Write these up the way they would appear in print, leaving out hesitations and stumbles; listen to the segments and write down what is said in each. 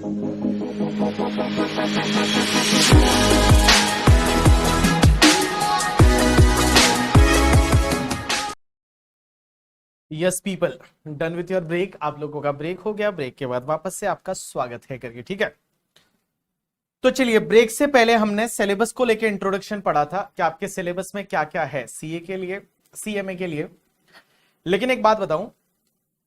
Yes people, done with your break. आप लोगों का ब्रेक हो गया। ब्रेक के बाद वापस से आपका स्वागत है करके, ठीक है। तो चलिए, ब्रेक से पहले हमने सिलेबस को लेकर इंट्रोडक्शन पढ़ा था कि आपके सिलेबस में क्या क्या है सीए के लिए, सीएमए के लिए। लेकिन एक बात बताऊं,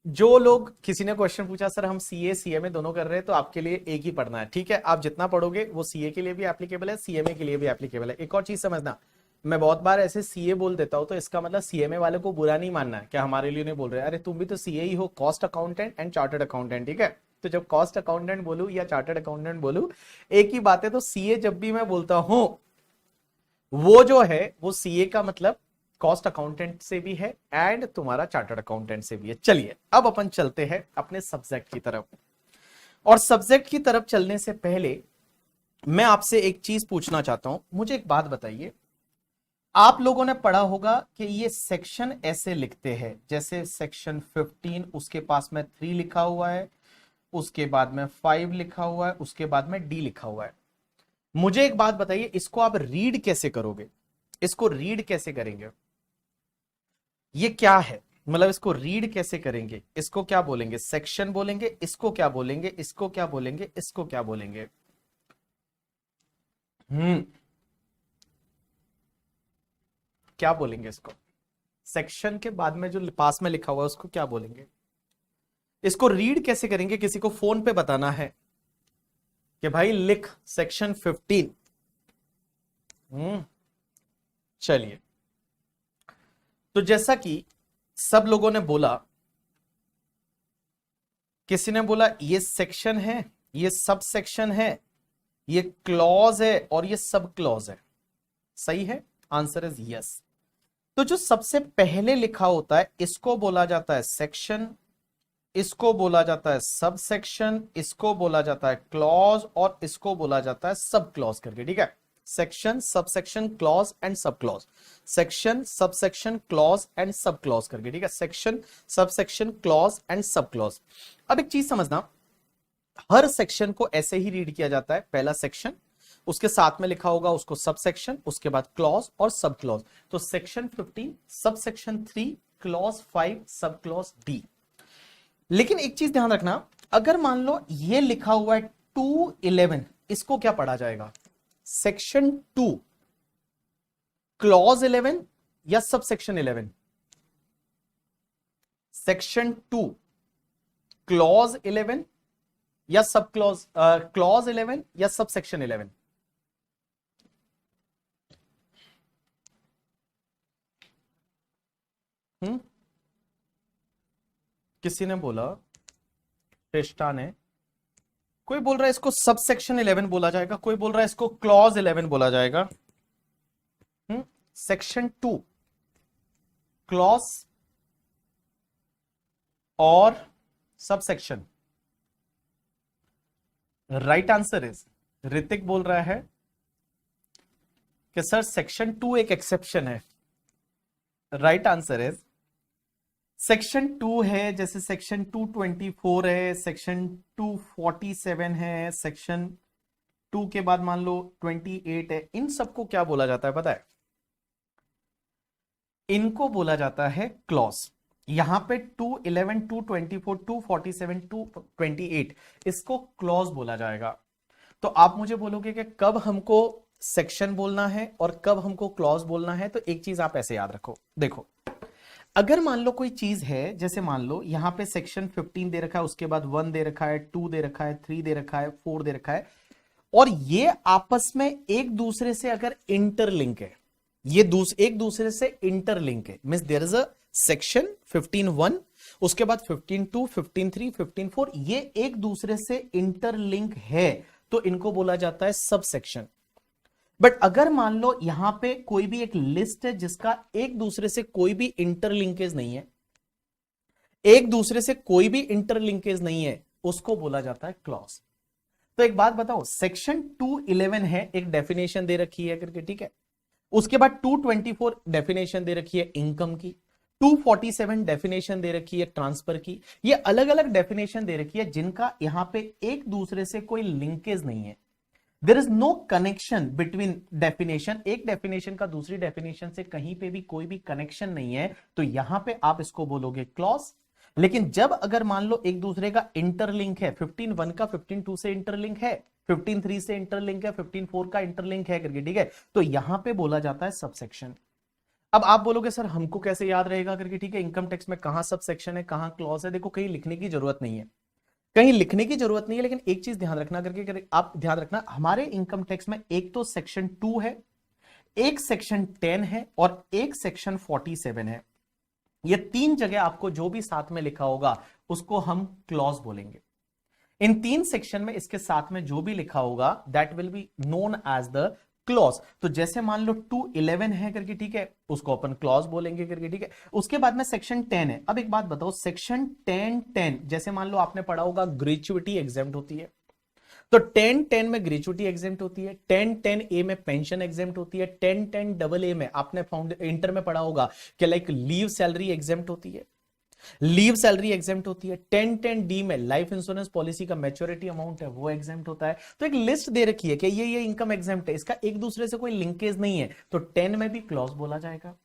जो लोग, किसी ने क्वेश्चन पूछा सर हम सीए सीएमए दोनों कर रहे हैं, तो आपके लिए एक ही पढ़ना है, ठीक है। आप जितना पढ़ोगे वो सीए के लिए भी एप्लीकेबल है, सीएमए के लिए भी एप्लीकेबल है। एक और चीज समझना, मैं बहुत बार ऐसे सीए बोल देता हूं तो इसका मतलब सीएमए वाले को बुरा नहीं मानना है, क्या हमारे लिए नहीं बोल रहे, अरे तुम भी तो सीए ही हो, cost accountant and chartered accountant, ठीक है। तो जब कॉस्ट अकाउंटेंट बोलूं या चार्टर्ड अकाउंटेंट बोलूं, एक ही बात है। तो सीए जब भी मैं बोलता हूं, वो जो है वो सीए का मतलब कॉस्ट अकाउंटेंट से भी है एंड तुम्हारा चार्टर्ड अकाउंटेंट से भी है। चलिए अब अपन चलते हैं अपने सब्जेक्ट की तरफ। और सब्जेक्ट की तरफ चलने से पहले मैं आपसे एक चीज पूछना चाहता हूं। मुझे एक बात बताइए, आप लोगों ने पढ़ा होगा कि ये सेक्शन ऐसे लिखते हैं, जैसे सेक्शन 15, उसके पास में 3 लिखा हुआ है, उसके बाद में 5 लिखा हुआ है, उसके बाद में डी लिखा हुआ है। मुझे एक बात बताइए, इसको आप रीड कैसे करोगे? इसको रीड कैसे करेंगे? ये क्या है, मतलब इसको रीड कैसे करेंगे? इसको क्या बोलेंगे? सेक्शन बोलेंगे? इसको क्या बोलेंगे? इसको क्या बोलेंगे? इसको क्या बोलेंगे? क्या बोलेंगे इसको? सेक्शन के बाद में जो पास में लिखा हुआ है उसको क्या बोलेंगे? इसको रीड कैसे करेंगे? किसी को फोन पे बताना है कि भाई लिख सेक्शन 15। चलिए, तो जैसा कि सब लोगों ने बोला, किसी ने बोला ये सेक्शन है, ये सब सेक्शन है, ये क्लॉज है और ये सब क्लॉज है। सही है? Answer is yes. तो जो सबसे पहले लिखा होता है इसको बोला जाता है सेक्शन, इसको बोला जाता है सब सेक्शन, इसको बोला जाता है क्लॉज और इसको बोला जाता है सब क्लॉज करके, ठीक है। Section, sub section, clause and sub clause, section, sub section, clause and sub clause करके, ठीक है। Section, sub section, clause and sub clause. अब एक चीज समझना, हर सेक्शन को ऐसे ही रीड किया जाता है, पहला सेक्शन, उसके साथ में लिखा होगा उसको सब सेक्शन, उसके बाद क्लॉज और सब क्लॉज। तो section 15, sub section 3, clause 5, sub clause D. लेकिन एक चीज ध्यान रखना, अगर मान लो ये लिखा हुआ है 211, इसको क्या पढ़ा जाएगा? सेक्शन 2, क्लॉज 11 या सब सेक्शन 11? सेक्शन 2, क्लॉज 11 या सब क्लॉज, क्लॉज 11 या सब सेक्शन 11? किसी ने बोला, श्रेष्ठा ने, कोई बोल रहा है इसको सब सेक्शन 11 बोला जाएगा, कोई बोल रहा है इसको क्लॉज 11 बोला जाएगा। सेक्शन 2, क्लॉज और sub section. Right answer is, Hrithik बोल रहा है कि सर सेक्शन 2 एक एक्सेप्शन है। राइट आंसर इज सेक्शन 2 है, जैसे सेक्शन 224 है, सेक्शन 247 है, सेक्शन 2 के बाद मान लो 28 है। इन सबको क्या बोला जाता है पता है? इनको बोला जाता है क्लॉज। यहां पे 211, 224, 247, 228, इसको क्लॉज बोला जाएगा। तो आप मुझे बोलोगे कि कब हमको सेक्शन बोलना है और कब हमको क्लॉज बोलना है, तो एक चीज आप ऐसे याद रखो। देखो, अगर मान लो कोई चीज है, जैसे मान लो यहां पे सेक्शन 15 दे रखा है, उसके बाद 1 दे रखा है, 2 दे रखा है, 3 दे रखा है, 4 दे रखा है, और ये आपस में एक दूसरे से अगर इंटरलिंक है, ये एक दूसरे से इंटरलिंक है, means there is a section 15(1), उसके बाद 15(2), 15(3), 15(4), ये एक दूसरे से इंटरलिंक है, तो इनको बोला जाता है सब सेक्शन। बट अगर मान लो यहां पे कोई भी एक लिस्ट है जिसका एक दूसरे से कोई भी इंटरलिंकेज नहीं है, एक दूसरे से कोई भी इंटरलिंकेज नहीं है, उसको बोला जाता है क्लॉज। तो एक बात बताओ, सेक्शन 211 है, एक डेफिनेशन दे रखी है करके, ठीक है। उसके बाद 224 डेफिनेशन दे रखी है इनकम की, 247 डेफिनेशन दे रखी है ट्रांसफर की। ये अलग अलग डेफिनेशन दे रखी है जिनका यहां पे एक दूसरे से कोई लिंकेज नहीं है। There is no connection between definition, एक डेफिनेशन का दूसरी डेफिनेशन से कहीं पे भी कोई भी कनेक्शन नहीं है, तो यहां पे आप इसको बोलोगे क्लॉज। लेकिन जब अगर मान लो एक दूसरे का इंटरलिंक है, 15.1 का 15.2 से इंटरलिंक है, 15.3 से इंटरलिंक है, 15.4 का इंटरलिंक है करके, ठीक है, तो यहां पे बोला जाता है सबसेक्शन। अब आप बोलोगे सर हमको कैसे याद रहेगा करके, ठीक है, इनकम टैक्स में कहां सब सेक्शन है कहां क्लॉज है। देखो कहीं लिखने की जरूरत नहीं है, कहीं लिखने की जरूरत नहीं है, लेकिन एक चीज ध्यान रखना करके, आप ध्यान रखना हमारे इनकम टैक्स में एक तो सेक्शन 2 है, एक सेक्शन 10 है और एक सेक्शन 47 है। ये तीन जगह आपको जो भी साथ में लिखा होगा उसको हम क्लॉज बोलेंगे। इन तीन सेक्शन में इसके साथ में जो भी लिखा होगा that will be known as the clause. तो जैसे मान लो 211 है करके, ठीक है, उसको अपन क्लॉज बोलेंगे करके, ठीक है। उसके बाद में सेक्शन 10 है। अब एक बात बताओ, सेक्शन 10 जैसे मान लो आपने पढ़ा होगा ग्रेच्युटी एग्जेम्प्ट होती है, तो 10 में ग्रेच्युटी एग्जेम्प्ट होती है, 10 ए में पेंशन एग्जेम्प्ट होती है, 10 ए में आपने इंटर में पढ़ा होगा कि लाइक लीव सैलरी एग्जेम्प्ट होती है, लीव सैलरी एग्जेम्प्ट होती है, 10 में लाइफ इंश्योरेंस पॉलिसी का मैच्योरिटी अमाउंट है वो एग्जेम्प्ट होता है। तो एक लिस्ट दे रखी है कि ये इनकम एग्जेम्प्ट है, इसका एक दूसरे से कोई लिंकेज नहीं है, तो 10 में भी क्लॉज बोला जाएगा।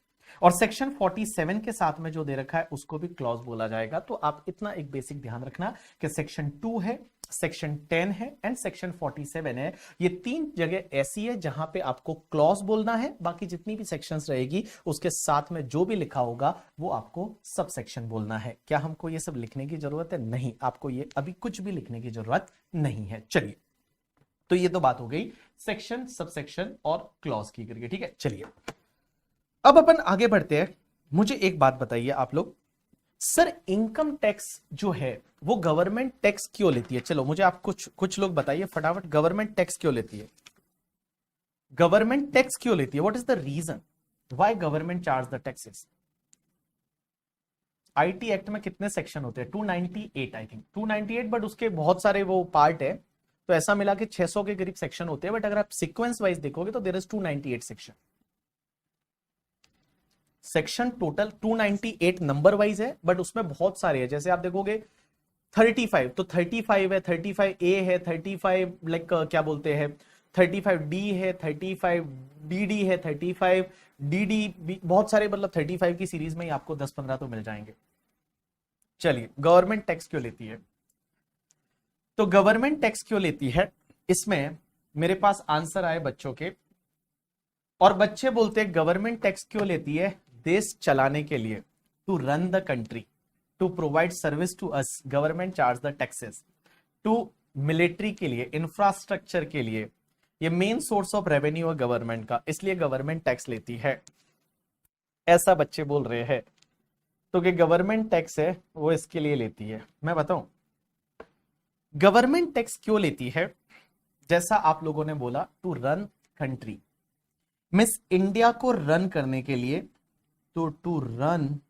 और सेक्शन 47 के साथ में जो दे रखा है उसको भी क्लॉज बोला जाएगा। तो आप इतना एक बेसिक ध्यान रखना कि सेक्शन 2 है, सेक्शन 10 है एंड सेक्शन 47 है। ये तीन जगह ऐसी है जहां पे आपको क्लॉज बोलना है, बाकी जितनी भी सेक्शंस रहेगी उसके साथ में जो भी लिखा होगा वो आपको सब सेक्शन बोलना है। क्या हमको ये सब लिखने की जरूरत है? नहीं, आपको ये अभी कुछ भी लिखने की जरूरत नहीं है। चलिए, तो ये तो बात हो गई सेक्शन, सबसेक्शन और क्लॉज की करके, ठीक है। चलिए अब अपन आगे बढ़ते हैं। मुझे एक बात बताइए आप लोग, सर इनकम टैक्स जो है वो गवर्नमेंट टैक्स क्यों लेती है? चलो मुझे आप कुछ लोग बताइए फटाफट, गवर्नमेंट टैक्स क्यों लेती है? गवर्नमेंट टैक्स क्यों लेती है? What is the reason why government charge the taxes? IT act में कितने सेक्शन होते हैं? 298 आई थिंक, 298, बट उसके बहुत सारे वो पार्ट है, तो ऐसा मिला कि 600 के करीब सेक्शन होते हैं, बट अगर आप सीक्वेंस वाइज देखोगे तो there is 298 section. Section total 298 number wise है, बट उसमें बहुत सारे हैं। जैसे आप देखोगे 35, तो 35 है, 35A है, 35 लाइक क्या बोलते हैं 35D है, 35DD है, 35DD, बहुत सारे, मतलब 35 की सीरीज में ही आपको 10-15 तो मिल जाएंगे। चलिए, गवर्नमेंट टैक्स क्यों लेती है? तो गवर्नमेंट टैक्स क्यों लेती है, इसमें मेरे पास आंसर आए बच्चों के, और बच्चे बोलते हैं गवर्नमेंट टैक्स क्यों लेती है? देश चलाने के लिए, to run the country, to provide service to us, government charge the taxes. To military के लिए, इंफ्रास्ट्रक्चर के लिए, ये मेन सोर्स ऑफ रेवेन्यू है गवर्नमेंट का, इसलिए गवर्नमेंट टैक्स लेती है, ऐसा बच्चे बोल रहे हैं। तो कि गवर्नमेंट टैक्स है वो इसके लिए लेती है। मैं बताऊं गवर्नमेंट टैक्स क्यों लेती है? जैसा आप लोगों ने बोला, to run country, miss India को रन करने के लिए, तो टू रन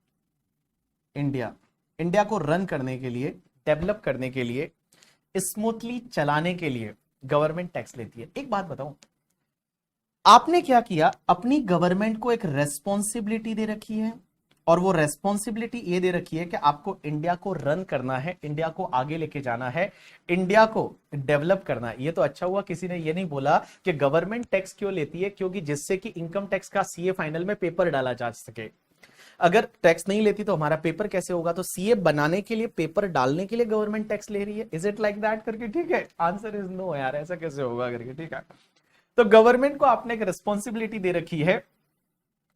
इंडिया, इंडिया को रन करने के लिए, डेवलप करने के लिए, स्मूथली चलाने के लिए गवर्नमेंट टैक्स लेती है। एक बात बताऊं, आपने क्या किया, अपनी गवर्नमेंट को एक रेस्पॉन्सिबिलिटी दे रखी है, और वो रेस्पॉन्सिबिलिटी ये दे रखी है कि आपको इंडिया को रन करना है, इंडिया को आगे लेके जाना है, इंडिया को डेवलप करना है। ये तो अच्छा हुआ किसी ने ये नहीं बोला कि गवर्नमेंट टैक्स क्यों लेती है, क्योंकि जिससे कि इनकम टैक्स का सीए फाइनल में पेपर डाला जा सके। अगर टैक्स नहीं लेती तो हमारा पेपर कैसे होगा? तो सीए बनाने के लिए, पेपर डालने के लिए गवर्नमेंट टैक्स ले रही है। इज इट लाइक दैट करके, ठीक है, आंसर इज नो यार, ऐसा कैसे होगा करके, ठीक है। तो गवर्नमेंट को आपने एक रिस्पॉन्सिबिलिटी दे रखी है,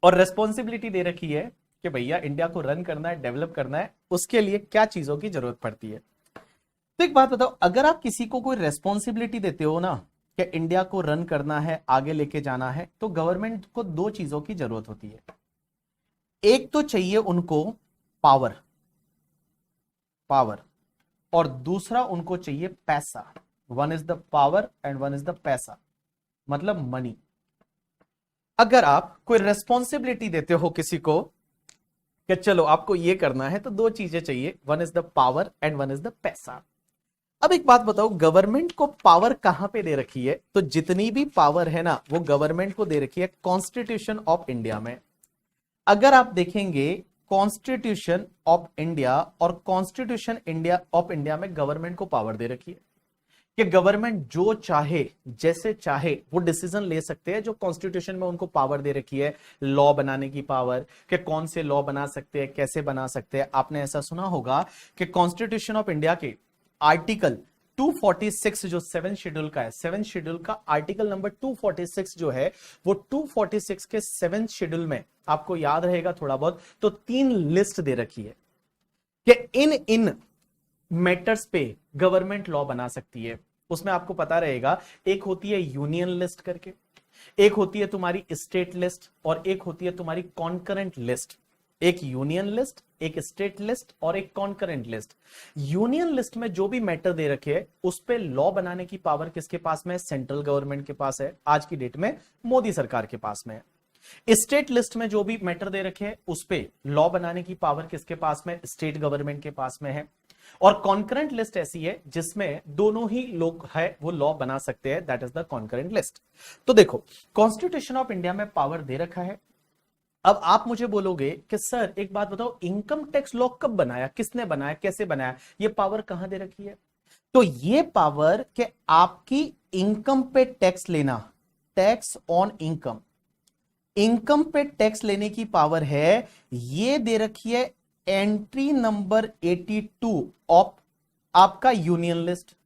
और रिस्पॉन्सिबिलिटी दे रखी है कि भैया इंडिया को रन करना है, डेवलप करना है, उसके लिए क्या चीजों की जरूरत पड़ती है। तो एक बात बताओ, अगर आप किसी को कोई रेस्पॉन्सिबिलिटी देते हो ना कि इंडिया को रन करना है, आगे लेके जाना है, तो गवर्नमेंट को दो चीजों की जरूरत होती है। एक तो चाहिए उनको पावर, और दूसरा उनको चाहिए पैसा। One is the power and one is the पैसा, मतलब मनी। अगर आप कोई रेस्पॉन्सिबिलिटी देते हो किसी को कि चलो आपको ये करना है, तो दो चीजें चाहिए, one is the power and one is the पैसा। अब एक बात बताओ, गवर्नमेंट को पावर कहां पे दे रखी है? तो जितनी भी पावर है ना वो गवर्नमेंट को दे रखी है कॉन्स्टिट्यूशन ऑफ इंडिया में। अगर आप देखेंगे कॉन्स्टिट्यूशन ऑफ इंडिया, और कॉन्स्टिट्यूशन इंडिया ऑफ इंडिया में गवर्नमेंट को पावर दे रखी है कि गवर्नमेंट जो चाहे जैसे चाहे वो डिसीजन ले सकते हैं, जो कॉन्स्टिट्यूशन में उनको पावर दे रखी है लॉ बनाने की पावर, कि कौन से लॉ बना सकते हैं, कैसे बना सकते हैं। आपने ऐसा सुना होगा कि कॉन्स्टिट्यूशन ऑफ इंडिया के आर्टिकल 246 जो 7 शेड्यूल का है, 7 शेड्यूल का आर्टिकल नंबर 246 जो है, वो 246 के 7 शेड्यूल में आपको याद रहेगा थोड़ा बहुत, तो 3 लिस्ट दे रखी है कि इन इन मैटर्स पे गवर्नमेंट लॉ बना सकती है। उसमें आपको पता रहेगा, एक होती है यूनियन लिस्ट करके, एक होती है तुम्हारी स्टेट लिस्ट, और एक होती है तुम्हारी कॉन्करेंट लिस्ट। एक यूनियन लिस्ट, एक स्टेट लिस्ट और एक कॉन्करेंट लिस्ट। यूनियन लिस्ट में जो भी मैटर दे रखे हैं उस पे लॉ बनाने की पावर किसके पास में है? सेंट्रल गवर्नमेंट के पास है, आज की डेट में मोदी सरकार के पास में है। स्टेट लिस्ट में जो भी मैटर दे रखे हैं उस पे लॉ बनाने की पावर किसके पास में? स्टेट गवर्नमेंट के पास में है। और कॉन्करेंट लिस्ट ऐसी है जिसमें दोनों ही लोग है वो लॉ बना सकते हैं, that is the concurrent list. तो देखो, कॉन्स्टिट्यूशन ऑफ इंडिया में पावर दे रखा है। अब आप मुझे बोलोगे कि सर एक बात बताओ, इनकम टैक्स लॉ कब बनाया, किसने बनाया, कैसे बनाया, ये पावर कहां दे रखी है? तो ये पावर कि आपकी इनकम पे टैक्स लेना, टैक्स ऑन इनकम, इनकम पे टैक्स लेने की पावर है, ये दे रखी है एंट्री नंबर 82 ऑफ आपका यूनियन लिस्ट।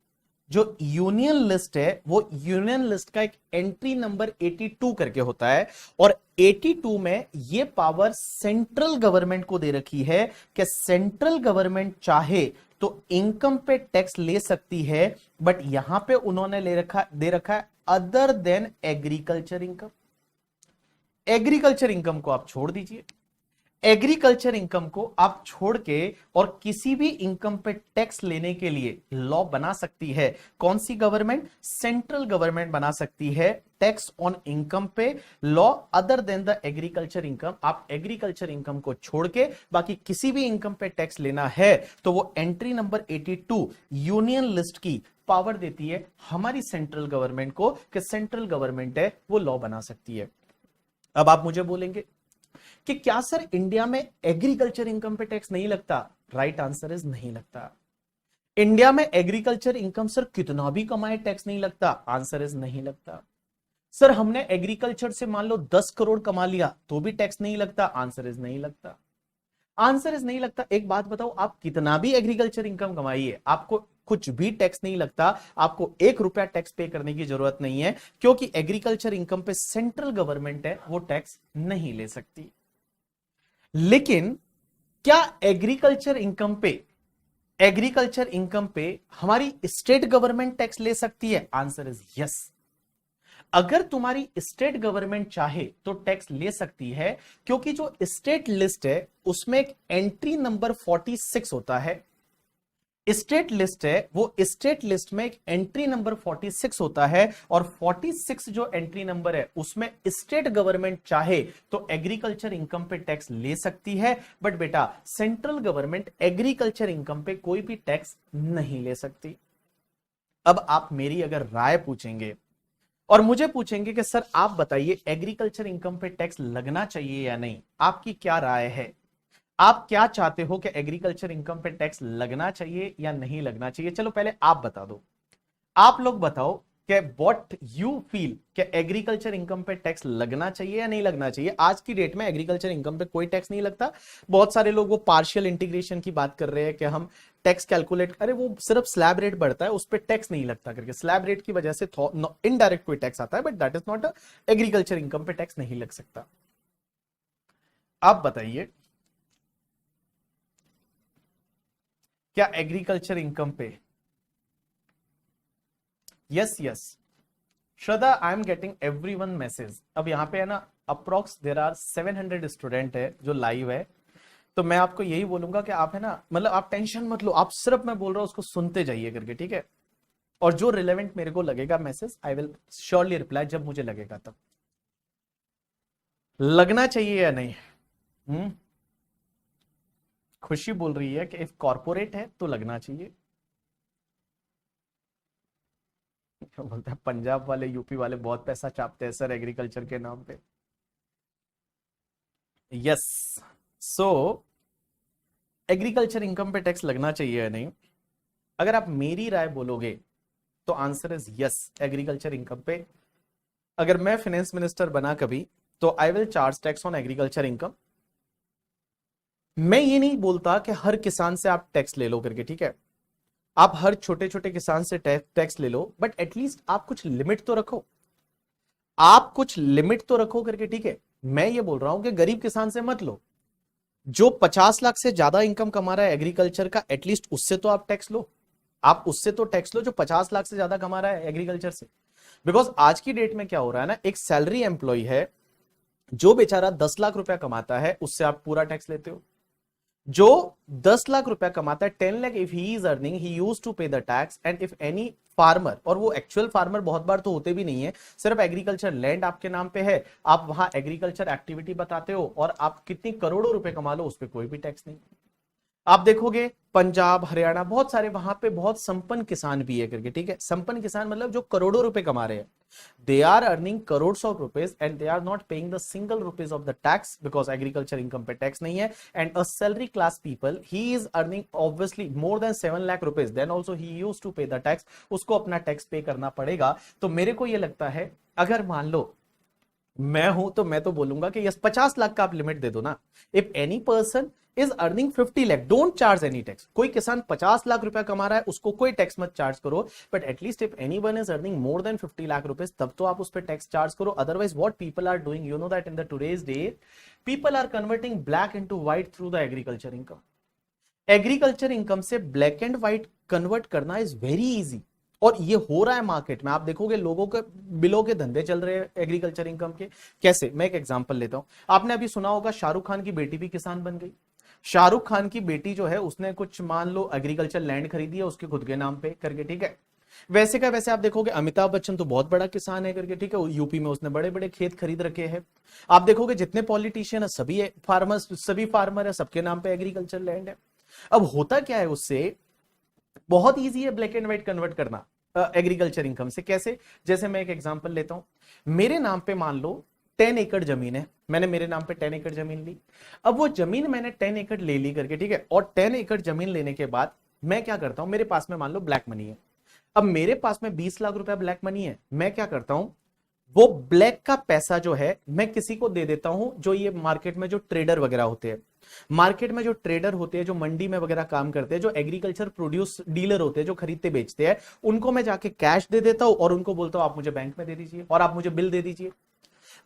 जो यूनियन लिस्ट है वो यूनियन लिस्ट का एक एंट्री नंबर 82 करके होता है, और 82 में ये पावर सेंट्रल गवर्नमेंट को दे रखी है कि सेंट्रल गवर्नमेंट चाहे तो इनकम पे टैक्स ले सकती है, बट यहां पे उन्होंने दे रखा है other than agriculture income. Agriculture income को आप छोड़ दीजिए, एग्रीकल्चर इनकम को आप छोड़ के और किसी भी इनकम पे टैक्स लेने के लिए लॉ बना सकती है कौन सी गवर्नमेंट? सेंट्रल गवर्नमेंट बना सकती है टैक्स ऑन इनकम पे law other than the agriculture income. आप एग्रीकल्चर इनकम को छोड़ के बाकी किसी भी इनकम पे टैक्स लेना है तो वो एंट्री नंबर 82 यूनियन लिस्ट की पावर देती है हमारी सेंट्रल गवर्नमेंट को कि सेंट्रल गवर्नमेंट है वो लॉ बना सकती है। अब आप मुझे बोलेंगे कि क्या सर इंडिया में एग्रीकल्चर इनकम पे टैक्स नहीं लगता? राइट आंसर इज नहीं लगता। इंडिया में एग्रीकल्चर इनकम सर कितना भी कमाए टैक्स नहीं लगता? आंसर इज नहीं लगता। सर हमने एग्रीकल्चर से मान लो 10 करोड़ कमा लिया तो भी टैक्स नहीं लगता? आंसर इज नहीं लगता। आंसर इज नहीं लगता। एक बात बताओ, आप कितना भी एग्रीकल्चर इनकम कमाइए आपको कुछ भी टैक्स नहीं लगता, आपको 1 रुपया टैक्स पे करने की जरूरत नहीं है, क्योंकि एग्रीकल्चर इनकम पे सेंट्रल गवर्नमेंट है वो टैक्स नहीं ले सकती। लेकिन क्या एग्रीकल्चर इनकम पे हमारी स्टेट गवर्नमेंट टैक्स ले सकती है? Answer is yes. अगर तुम्हारी स्टेट गवर्नमेंट चाहे तो टैक्स ले सकती है, क्योंकि जो स्टेट लिस्ट है उसमें एक एंट्री नंबर 46 होता है। स्टेट लिस्ट है वो स्टेट लिस्ट में एक एंट्री नंबर 46 होता है, और 46 जो एंट्री नंबर है उसमें स्टेट गवर्नमेंट चाहे तो एग्रीकल्चर इनकम पे टैक्स ले सकती है, बट बेटा सेंट्रल गवर्नमेंट एग्रीकल्चर इनकम पे कोई भी टैक्स नहीं ले सकती। अब आप मेरी अगर राय पूछेंगे और मुझे पूछेंगे कि सर आप बताइए एग्रीकल्चर इनकम पे टैक्स लगना चाहिए या नहीं, आपकी क्या राय है? आप क्या चाहते हो कि एग्रीकल्चर इनकम पे टैक्स लगना चाहिए या नहीं लगना चाहिए? चलो पहले आप बता दो, आप लोग बताओ कि व्हाट यू फील कि एग्रीकल्चर इनकम पे टैक्स लगना चाहिए या नहीं लगना चाहिए। आज की डेट में एग्रीकल्चर इनकम पे कोई टैक्स नहीं लगता। बहुत सारे लोग वो पार्शियल इंटीग्रेशन की बात कर रहे हैं कि हम टैक्स कैलकुलेट, अरे वो सिर्फ स्लैब रेट बढ़ता है उस पर टैक्स नहीं लगता करके, स्लैब रेट की वजह से इनडायरेक्ट कोई टैक्स आता है, but that is not agriculture income पे टैक्स नहीं लग सकता। आप बताइए क्या एग्रीकल्चर इनकम पे? Yes yes Shraddha, I am getting everyone message. अब यहाँ पे है ना अप्रोक्स देर आर 700 स्टूडेंट है जो लाइव है, तो मैं आपको यही बोलूंगा कि आप है ना, मतलब आप टेंशन मत लो, आप सिर्फ मैं बोल रहा हूं उसको सुनते जाइए करके, ठीक है? और जो रिलेवेंट मेरे को लगेगा message I will surely reply जब मुझे लगेगा तब। लगना चाहिए या नहीं? खुशी बोल रही है कि इफ कॉर्पोरेट है तो लगना चाहिए। क्या बोलते हैं पंजाब वाले यूपी वाले बहुत पैसा चापते हैं सर एग्रीकल्चर के नाम पे। यस, सो एग्रीकल्चर इनकम पे टैक्स लगना चाहिए या नहीं? अगर आप मेरी राय बोलोगे तो answer is yes. Agriculture income पे अगर मैं फाइनेंस मिनिस्टर बना कभी, तो I will charge tax on agriculture income. मैं ये नहीं बोलता कि हर किसान से आप टैक्स ले लो करके, ठीक है, आप हर छोटे छोटे किसान से टैक्स ले लो, बट एटलीस्ट आप कुछ लिमिट तो रखो, आप कुछ लिमिट तो रखो करके, ठीक है। मैं ये बोल रहा हूं कि गरीब किसान से मत लो, जो 50 लाख से ज्यादा इनकम कमा रहा है एग्रीकल्चर का, एटलीस्ट उससे तो आप टैक्स लो, आप उससे तो टैक्स लो जो 50 लाख से ज्यादा कमा रहा है एग्रीकल्चर से। बिकॉज आज की डेट में क्या हो रहा है ना, एक सैलरी एम्प्लॉय है जो बेचारा 10 लाख रुपया कमाता है, उससे आप पूरा टैक्स लेते हो। जो 10 लाख रुपया कमाता है, 10 lakh if he is earning, he used to pay the tax. And if any farmer, और वो एक्चुअल फार्मर बहुत बार तो होते भी नहीं है, सिर्फ एग्रीकल्चर लैंड आपके नाम पे है, आप वहां एग्रीकल्चर एक्टिविटी बताते हो और आप कितनी करोड़ों रुपए कमा लो, उस पर कोई भी टैक्स नहीं। आप देखोगे पंजाब, हरियाणा, बहुत सारे वहां पे बहुत संपन्न किसान भी है करके, ठीक है। संपन्न किसान मतलब जो करोड़ों रुपए कमा रहे हैं, they are earning crore of rupees and they are not paying the single rupees of the tax, because agriculture income पे टैक्स नहीं है। And a salary class people, he is earning obviously more than 7 lakh rupees, then also he used to pay the tax, उसको अपना tax पे करना पड़ेगा। तो मेरे को ये लगता है, अगर मान लो मैं हूं तो मैं तो बोलूंगा कि यस 50 लाख का आप लिमिट दे दो ना। If any person is earning 50 lakh, don't charge any tax. कोई किसान 50 लाख रुपया कमा रहा है, उसको कोई टैक्स मत चार्ज करो, but at least if anyone is earning more than 50 lakh rupees, तब तो आप उस पर टैक्स चार्ज करो। Otherwise what people are doing, you know that in the today's day people are converting black into white through the agriculture income. Agriculture income से black and white convert करना is very easy, और ये हो रहा है market में। आप देखोगे लोगों के बिलों के धंधे चल रहे हैं एग्रीकल्चर इनकम के। कैसे, मैं एक एग्जांपल लेता हूं। आपने अभी सुना होगा शाहरुख खान की बेटी भी किसान बन गई। शाहरुख खान की बेटी जो है, उसने कुछ मान लो एग्रीकल्चर लैंड खरीदी है उसके खुद के नाम पे करके, ठीक है। वैसे का वैसे आप देखोगे अमिताभ बच्चन तो बहुत बड़ा किसान है करके, ठीक है, यूपी में उसने बड़े बड़े खेत खरीद रखे हैं। आप देखोगे जितने पॉलिटिशियन है सभी फार्मर्स, सभी फार्मर है, सबके नाम पे एग्रीकल्चर लैंड है। अब होता क्या है, उससे बहुत ईजी है ब्लैक एंड व्हाइट कन्वर्ट करना एग्रीकल्चर इनकम से। कैसे, जैसे मैं एक एग्जांपल लेता हूं। मेरे नाम पे मान लो 10 एकड़ जमीन है, मैंने मेरे नाम पे 10 एकड़ जमीन ली। अब वो जमीन मैंने 10 एकड़ ले ली करके, ठीक है, और 10 एकड़ जमीन लेने के बाद मैं क्या करता हूं, मेरे पास में मान लो ब्लैक मनी है। अब मेरे पास में 20 लाख रुपया ब्लैक मनी है। मैं क्या करता हूं, वो ब्लैक का पैसा जो है मैं किसी को दे देता हूं, जो ये मार्केट में जो ट्रेडर वगैरह होते हैं, मार्केट में जो ट्रेडर होते हैं, जो मंडी में वगैरह काम करते हैं, जो एग्रीकल्चर प्रोड्यूस डीलर होते हैं, जो खरीदते बेचते हैं, उनको मैं जाके कैश दे देता हूं और उनको बोलता हूं आप मुझे बैंक में दे दीजिए और आप मुझे बिल दे दीजिए।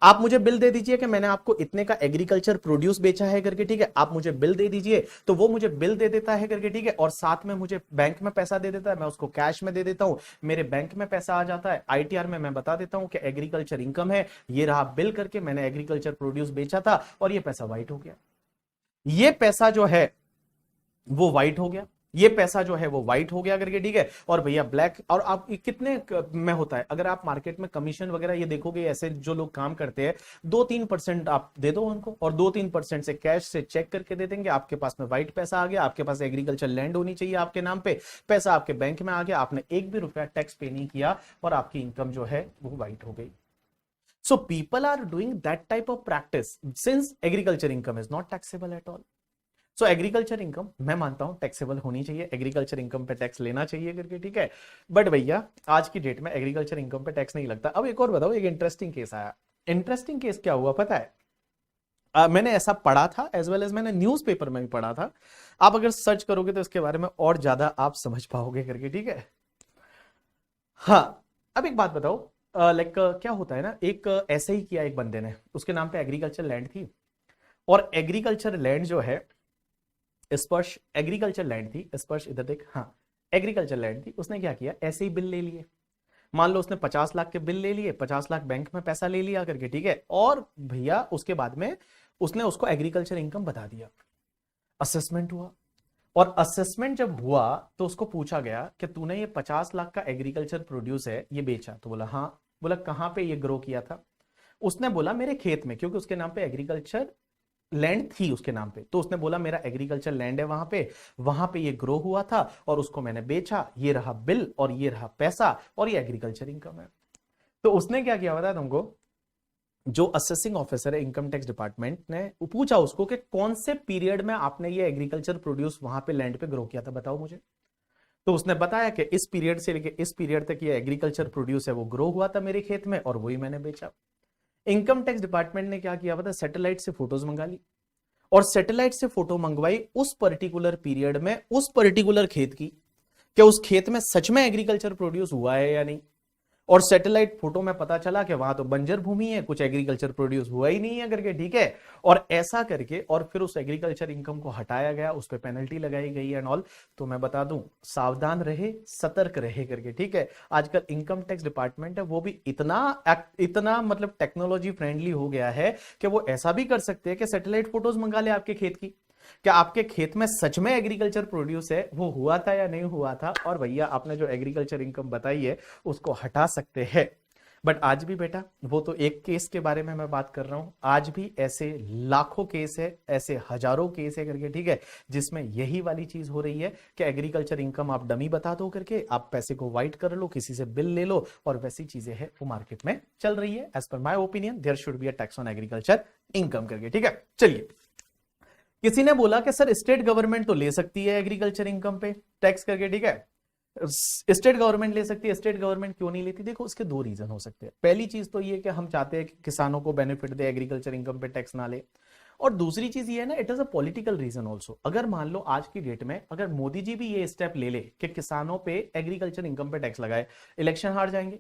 आप मुझे बिल दे दीजिए कि मैंने आपको इतने का एग्रीकल्चर प्रोड्यूस बेचा है करके, ठीक है, आप मुझे बिल दे दीजिए। तो वो मुझे बिल दे देता है करके, ठीक है, और साथ में मुझे बैंक में पैसा दे देता है, मैं उसको कैश में दे देता हूं, मेरे बैंक में पैसा आ जाता है। आईटीआर में मैं बता देता हूं कि एग्रीकल्चर इनकम है, ये रहा बिल करके, मैंने एग्रीकल्चर प्रोड्यूस बेचा था और ये पैसा व्हाइट हो गया। ये पैसा जो है वो व्हाइट हो गया, ये पैसा जो है वो व्हाइट हो गया करके, ठीक है। और भैया ब्लैक, और आप कितने में होता है, अगर आप मार्केट में कमीशन वगैरह ये देखोगे, ऐसे जो लोग काम करते हैं 2-3% आप दे दो उनको, और 2-3% से कैश से चेक करके दे देंगे, आपके पास में व्हाइट पैसा आ गया, आपके पास एग्रीकल्चर लैंड होनी चाहिए आपके नाम पे, पैसा आपके बैंक में आ गया, आपने एक भी रुपया टैक्स पे नहीं किया और आपकी इनकम जो है वो व्हाइट हो गई। So people are doing that type of practice since agriculture income is not taxable at all. So agriculture income मैं मानता हूं टैक्सेबल होनी चाहिए, एग्रीकल्चर इनकम पे टैक्स लेना चाहिए करके, ठीक है। बट भैया आज की डेट में एग्रीकल्चर इनकम पे टैक्स नहीं लगता। अब एक और बताओ, एक इंटरेस्टिंग केस आया। इंटरेस्टिंग केस क्या हुआ पता है? मैंने ऐसा पढ़ा था, एज वेल एज मैंने न्यूज़पेपर में भी पढ़ा था। आप अगर सर्च करोगे तो इसके बारे में और ज्यादा आप समझ पाओगे करके, ठीक है। हाँ, अब एक बात बताओ, लाइक क्या होता है ना, एक ऐसे ही किया एक बंदे ने, उसके नाम पे एग्रीकल्चर लैंड थी, और एग्रीकल्चर लैंड जो है स्पर्श एग्रीकल्चर लैंड थी, स्पर्श इधर देख, हाँ एग्रीकल्चर लैंड थी। उसने क्या किया, ऐसे ही बिल ले लिए, मान लो उसने 50 लाख के बिल ले लिए, 50 लाख बैंक में पैसा ले लिया करके, ठीक है, और भैया उसके बाद में उसने उसको एग्रीकल्चर इनकम बता दिया। असेसमेंट हुआ, और असेसमेंट जब हुआ तो उसको पूछा गया कि तूने ये 50 लाख का एग्रीकल्चर प्रोड्यूस है ये बेचा? तो बोला हाँ। बोला कहां पे ये ग्रो किया था? उसने बोला मेरे खेत में, क्योंकि उसके नाम पे एग्रीकल्चर लैंड थी उसके नाम पे। तो उसने बोला मेरा एग्रीकल्चर लैंड है वहां पे ये ग्रो हुआ था और उसको मैंने बेचा, ये रहा बिल और ये रहा पैसा और ये एग्रीकल्चर इनकम है। तो उसने क्या किया बताया तुमको, जो असेसिंग ऑफिसर है इनकम टैक्स डिपार्टमेंट ने पूछा उसको कि कौन से पीरियड में आपने ये एग्रीकल्चर प्रोड्यूस वहां पे लैंड पे ग्रो किया था, बताओ मुझे। तो उसने बताया कि इस पीरियड से लेके इस पीरियड तक ये एग्रीकल्चर प्रोड्यूस है वो ग्रो हुआ था मेरे खेत में और वही मैंने बेचा। इनकम टैक्स डिपार्टमेंट ने क्या किया पता, सैटेलाइट से फोटोज मंगा ली और सैटेलाइट से फोटो मंगवाई उस पर्टिकुलर पीरियड में उस पर्टिकुलर खेत की, क्या उस खेत में सच में एग्रीकल्चर प्रोड्यूस हुआ है या नहीं। और सैटेलाइट फोटो में पता चला कि वहां तो बंजर भूमि है, कुछ एग्रीकल्चर प्रोड्यूस हुआ ही नहीं है करके, ठीक है। और ऐसा करके और फिर उस एग्रीकल्चर इनकम को हटाया गया, उस पर पेनल्टी लगाई गई एंड ऑल। तो मैं बता दूं, सावधान रहे, सतर्क रहे करके, ठीक है। आजकल इनकम टैक्स डिपार्टमेंट है वो भी इतना मतलब टेक्नोलॉजी फ्रेंडली हो गया है कि वो ऐसा भी कर सकते हैं कि सैटेलाइट फोटोज मंगा ले आपके खेत की, क्या आपके खेत में सच में एग्रीकल्चर प्रोड्यूस है, वो हुआ था या नहीं हुआ था, और भैया आपने जो एग्रीकल्चर इनकम बताई है उसको हटा सकते हैं। बट आज भी बेटा, वो तो एक केस के बारे में मैं बात कर रहा हूं, आज भी ऐसे लाखों केस है, ऐसे हजारों केस है करके, ठीक है, जिसमें यही वाली चीज हो रही है कि एग्रीकल्चर इनकम आप डमी बता दो करके, आप पैसे को वाइट कर लो, किसी से बिल ले लो, और वैसी चीजें है वो मार्केट में चल रही है। As per my opinion there should be a tax on agriculture income करके, ठीक है। चलिए, किसी ने बोला कि सर स्टेट गवर्नमेंट तो ले सकती है एग्रीकल्चर इनकम पे टैक्स करके, ठीक है, स्टेट गवर्नमेंट ले सकती है, स्टेट गवर्नमेंट क्यों नहीं लेती। देखो उसके दो रीजन हो सकते हैं। पहली चीज तो ये कि हम चाहते हैं कि किसानों को बेनिफिट दे, एग्रीकल्चर इनकम पे टैक्स ना ले। और दूसरी चीज ये है ना, it is a political reason also. अगर मान लो आज की डेट में अगर मोदी जी भी ये स्टेप ले ले कि किसानों पे एग्रीकल्चर इनकम पे टैक्स लगाए, इलेक्शन हार जाएंगे।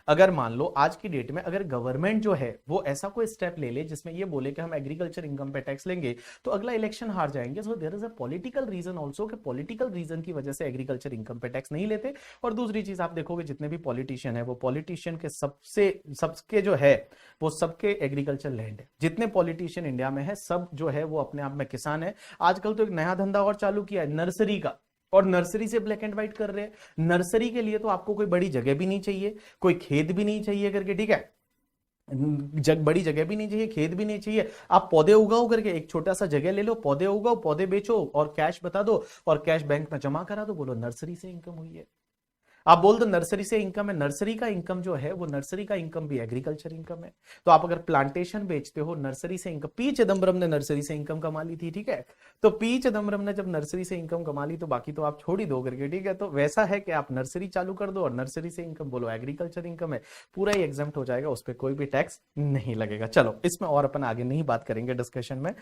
अगर मान लो आज की डेट में अगर गवर्नमेंट जो है वो ऐसा कोई स्टेप ले ले जिसमें ये बोले कि हम एग्रीकल्चर इनकम पे टैक्स लेंगे, तो अगला इलेक्शन हार जाएंगे। So there is a political reason also कि पॉलिटिकल रीजन की वजह से एग्रीकल्चर इनकम पे टैक्स नहीं लेते। और दूसरी चीज आप देखोगे, जितने भी पॉलिटिशियन है वो पॉलिटिशियन के सबके जो है वो सबके एग्रीकल्चर लैंड है। जितने पॉलिटिशियन इंडिया में है सब जो है वो अपने आप में किसान है। आजकल तो एक नया धंधा और चालू किया है नर्सरी का, और नर्सरी से ब्लैक एंड व्हाइट कर रहे हैं। नर्सरी के लिए तो आपको कोई बड़ी जगह भी नहीं चाहिए, कोई खेत भी नहीं चाहिए करके, ठीक है, बड़ी जगह भी नहीं चाहिए, खेत भी नहीं चाहिए। आप पौधे उगाओ करके, एक छोटा सा जगह ले लो, पौधे उगाओ, पौधे बेचो और कैश बता दो और कैश बैंक में जमा करा दो, बोलो नर्सरी से इनकम हुई है। आप बोल दो नर्सरी से इनकम है, नर्सरी का इनकम जो है वो नर्सरी का इनकम भी एग्रीकल्चर इनकम है। तो आप अगर प्लांटेशन बेचते हो, नर्सरी से इनकम, पी चिदम्बरम ने नर्सरी से इनकम कमा ली थी, ठीक है। तो पी चिदम्बरम ने जब नर्सरी से इनकम कमा ली तो बाकी तो आप छोड़ ही दो करके, ठीक है। तो वैसा है कि आप नर्सरी चालू कर दो और नर्सरी से इनकम बोलो एग्रीकल्चर इनकम है, पूरा ही एग्जाम्प्ट हो जाएगा, उस पर कोई भी टैक्स नहीं लगेगा। चलो इसमें और अपन आगे नहीं बात करेंगे डिस्कशन में।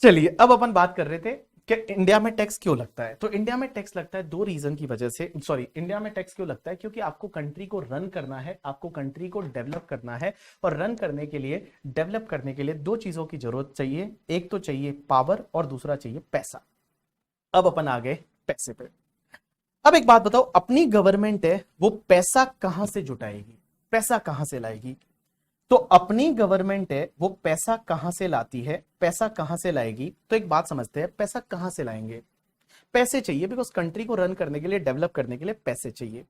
चलिए अब अपन बात कर रहे थे कि इंडिया में टैक्स क्यों लगता है। तो इंडिया में टैक्स लगता है दो रीजन की वजह से, सॉरी, इंडिया में टैक्स क्यों लगता है, क्योंकि आपको कंट्री को रन करना है, आपको कंट्री को डेवलप करना है, और रन करने के लिए, डेवलप करने के लिए दो चीजों की जरूरत चाहिए, एक तो चाहिए पावर और दूसरा चाहिए पैसा। अब अपन आ गए पैसे पे। अब एक बात बताओ, अपनी गवर्नमेंट है वो पैसा कहां से जुटाएगी, पैसा कहां से लाएगी। तो अपनी गवर्नमेंट है वो पैसा कहां से लाती है, पैसा कहां से लाएगी। तो एक बात समझते हैं, पैसा कहां से लाएंगे। पैसे चाहिए, बिकॉज कंट्री को रन करने के लिए, डेवलप करने के लिए पैसे चाहिए।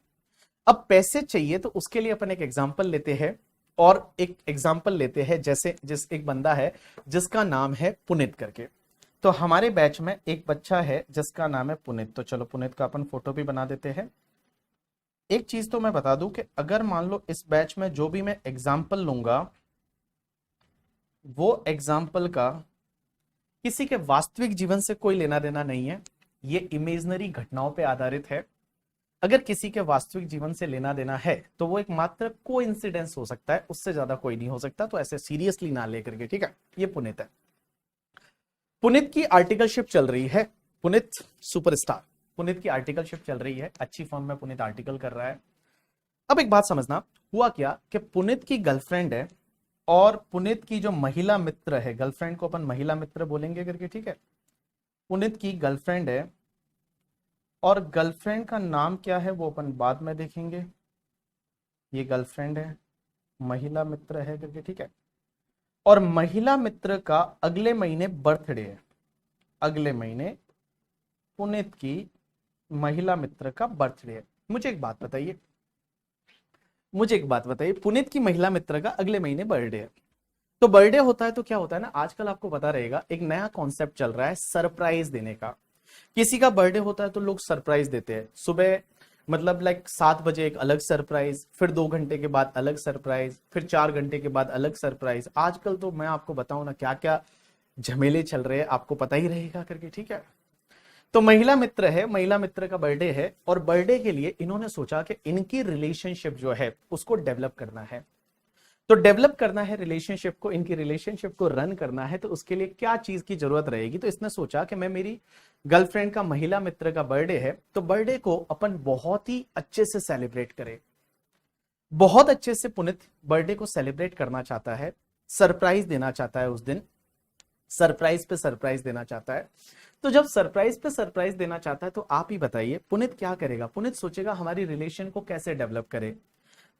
अब पैसे चाहिए तो उसके लिए अपन एक एग्जांपल लेते हैं, और एक एग्जांपल लेते हैं जैसे एक बंदा है जिसका नाम है पुनीत करके। तो हमारे बैच में एक बच्चा है जिसका नाम है पुनीत। तो चलो पुनीत का अपन फोटो भी बना देते हैं। एक चीज तो मैं बता दूं कि अगर मान लो इस बैच में जो भी मैं एग्जाम्पल लूंगा वो एग्जाम्पल का किसी के वास्तविक जीवन से कोई लेना देना नहीं है, ये इमेजनरी घटनाओं पे आधारित है। अगर किसी के वास्तविक जीवन से लेना देना है तो वो एक मात्र कोइंसिडेंस हो सकता है, उससे ज्यादा कोई नहीं हो सकता। तो ऐसे सीरियसली ना लेकर के, ठीक है। ये पुनीत है, पुनीत की आर्टिकलशिप चल रही है, पुनीत सुपरस्टार, पुनीत की आर्टिकलशिप चल रही है, अच्छी फॉर्म में पुनीत आर्टिकल कर रहा है। अब एक बात समझना, हुआ क्या कि पुनीत की गर्लफ्रेंड है और पुनीत की जो महिला मित्र है, गर्लफ्रेंड को अपन महिला मित्र बोलेंगे करके, ठीक है। पुनीत की गर्लफ्रेंड है और गर्लफ्रेंड का नाम क्या है वो अपन बाद में देखेंगे। ये गर्लफ्रेंड है, महिला मित्र है करके, ठीक है। और महिला मित्र का अगले महीने बर्थडे है, अगले महीने पुनीत की महिला मित्र का बर्थडे है। मुझे एक बात बताइए, पुनीत की महिला मित्र का अगले महीने बर्थडे है। तो बर्थडे होता है तो क्या होता है ना, आजकल आपको पता रहेगा एक नया कॉन्सेप्ट चल रहा है सरप्राइज देने का। किसी का बर्थडे होता है तो लोग सरप्राइज देते हैं। सुबह मतलब लाइक 7 बजे एक अलग सरप्राइज, फिर 2 घंटे के बाद अलग सरप्राइज, फिर 4 घंटे के बाद अलग सरप्राइज। आजकल तो मैं आपको बताऊं ना क्या क्या झमेले चल रहे हैं, आपको पता ही रहेगा करके, ठीक है। तो महिला मित्र है, महिला मित्र का बर्थडे है, और बर्थडे के लिए इन्होंने सोचा कि इनकी रिलेशनशिप जो है उसको डेवलप करना है। तो डेवलप करना है रिलेशनशिप को, इनकी रिलेशनशिप को रन करना है, तो उसके लिए क्या चीज की जरूरत रहेगी। तो इसने सोचा कि मैं, मेरी गर्लफ्रेंड का, महिला मित्र का बर्थडे है, तो बर्थडे को अपन बहुत ही अच्छे से सेलिब्रेट करें। बहुत अच्छे से पुनित बर्थडे को सेलिब्रेट करना चाहता है, सरप्राइज देना चाहता है उस दिन, सरप्राइज पे सरप्राइज देना चाहता है। तो जब सरप्राइज पे सरप्राइज देना चाहता है तो आप ही बताइए पुनित क्या करेगा। पुनित सोचेगा हमारी रिलेशन को कैसे डेवलप करे।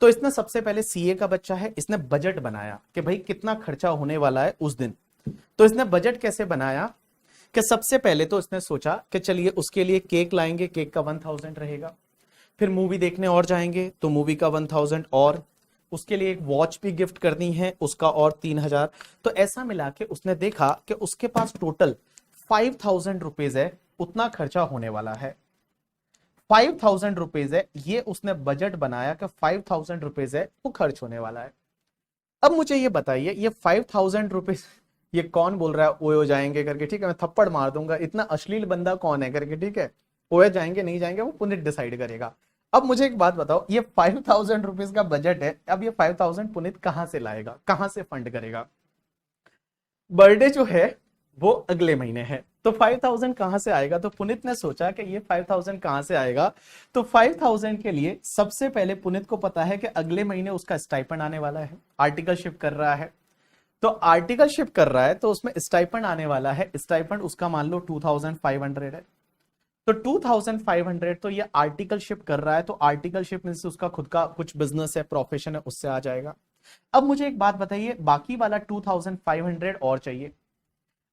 तो इसने सबसे पहले, सीए का बच्चा है, इसने बजट बनाया कि भाई कितना खर्चा होने वाला है उस दिन। तो इसने बजट कैसे बनाया कि सबसे पहले तो इसने सोचा कि चलिए उसके लिए केक लाएंगे, केक का 1000 रहेगा। फिर मूवी देखने और जाएंगे तो मूवी का 1000, और उसके लिए एक वॉच भी गिफ्ट करनी है, उसका और 3000। तो ऐसा मिला के उसने देखा कि उसके पास टोटल 5000 रुपीज है, उतना खर्चा होने वाला है। 5000 रुपीज है, ये उसने बजट बनाया कि 5000 रुपीज है वो खर्च होने वाला है। अब मुझे ये बताइए, ये 5000 रुपीज ये कौन बोल रहा है ओए हो जाएंगे करके, ठीक है, मैं थप्पड़ मार दूंगा, इतना अश्लील बंदा कौन है करके, ठीक है। ओए जाएंगे नहीं जाएंगे वो पुनित डिसाइड करेगा। अब मुझे एक बात बताओ, ये 5000 रुपीज का बजट है, अब ये 5000 पुनित कहां से लाएगा, कहां से फंड करेगा। बर्थडे जो है वो अगले महीने है, तो 5000 कहां से आएगा। तो पुनित ने सोचा कि ये 5000 कहां से आएगा। तो 5000 के लिए सबसे पहले पुनित को पता है कि अगले महीने उसका स्टाइपेंड आने वाला है, आर्टिकलशिप कर रहा है। तो आर्टिकलशिप कर रहा है तो उसमें स्टाइपेंड आने वाला है, स्टाइपेंड उसका मान लो 2500 है। तो 2500, तो ये आर्टिकलशिप कर रहा है, तो आर्टिकलशिप मींस उसका खुद का कुछ बिजनेस है, प्रोफेशन है, उससे आ जाएगा। अब मुझे एक बात बताइए, बाकी वाला 2500 और चाहिए।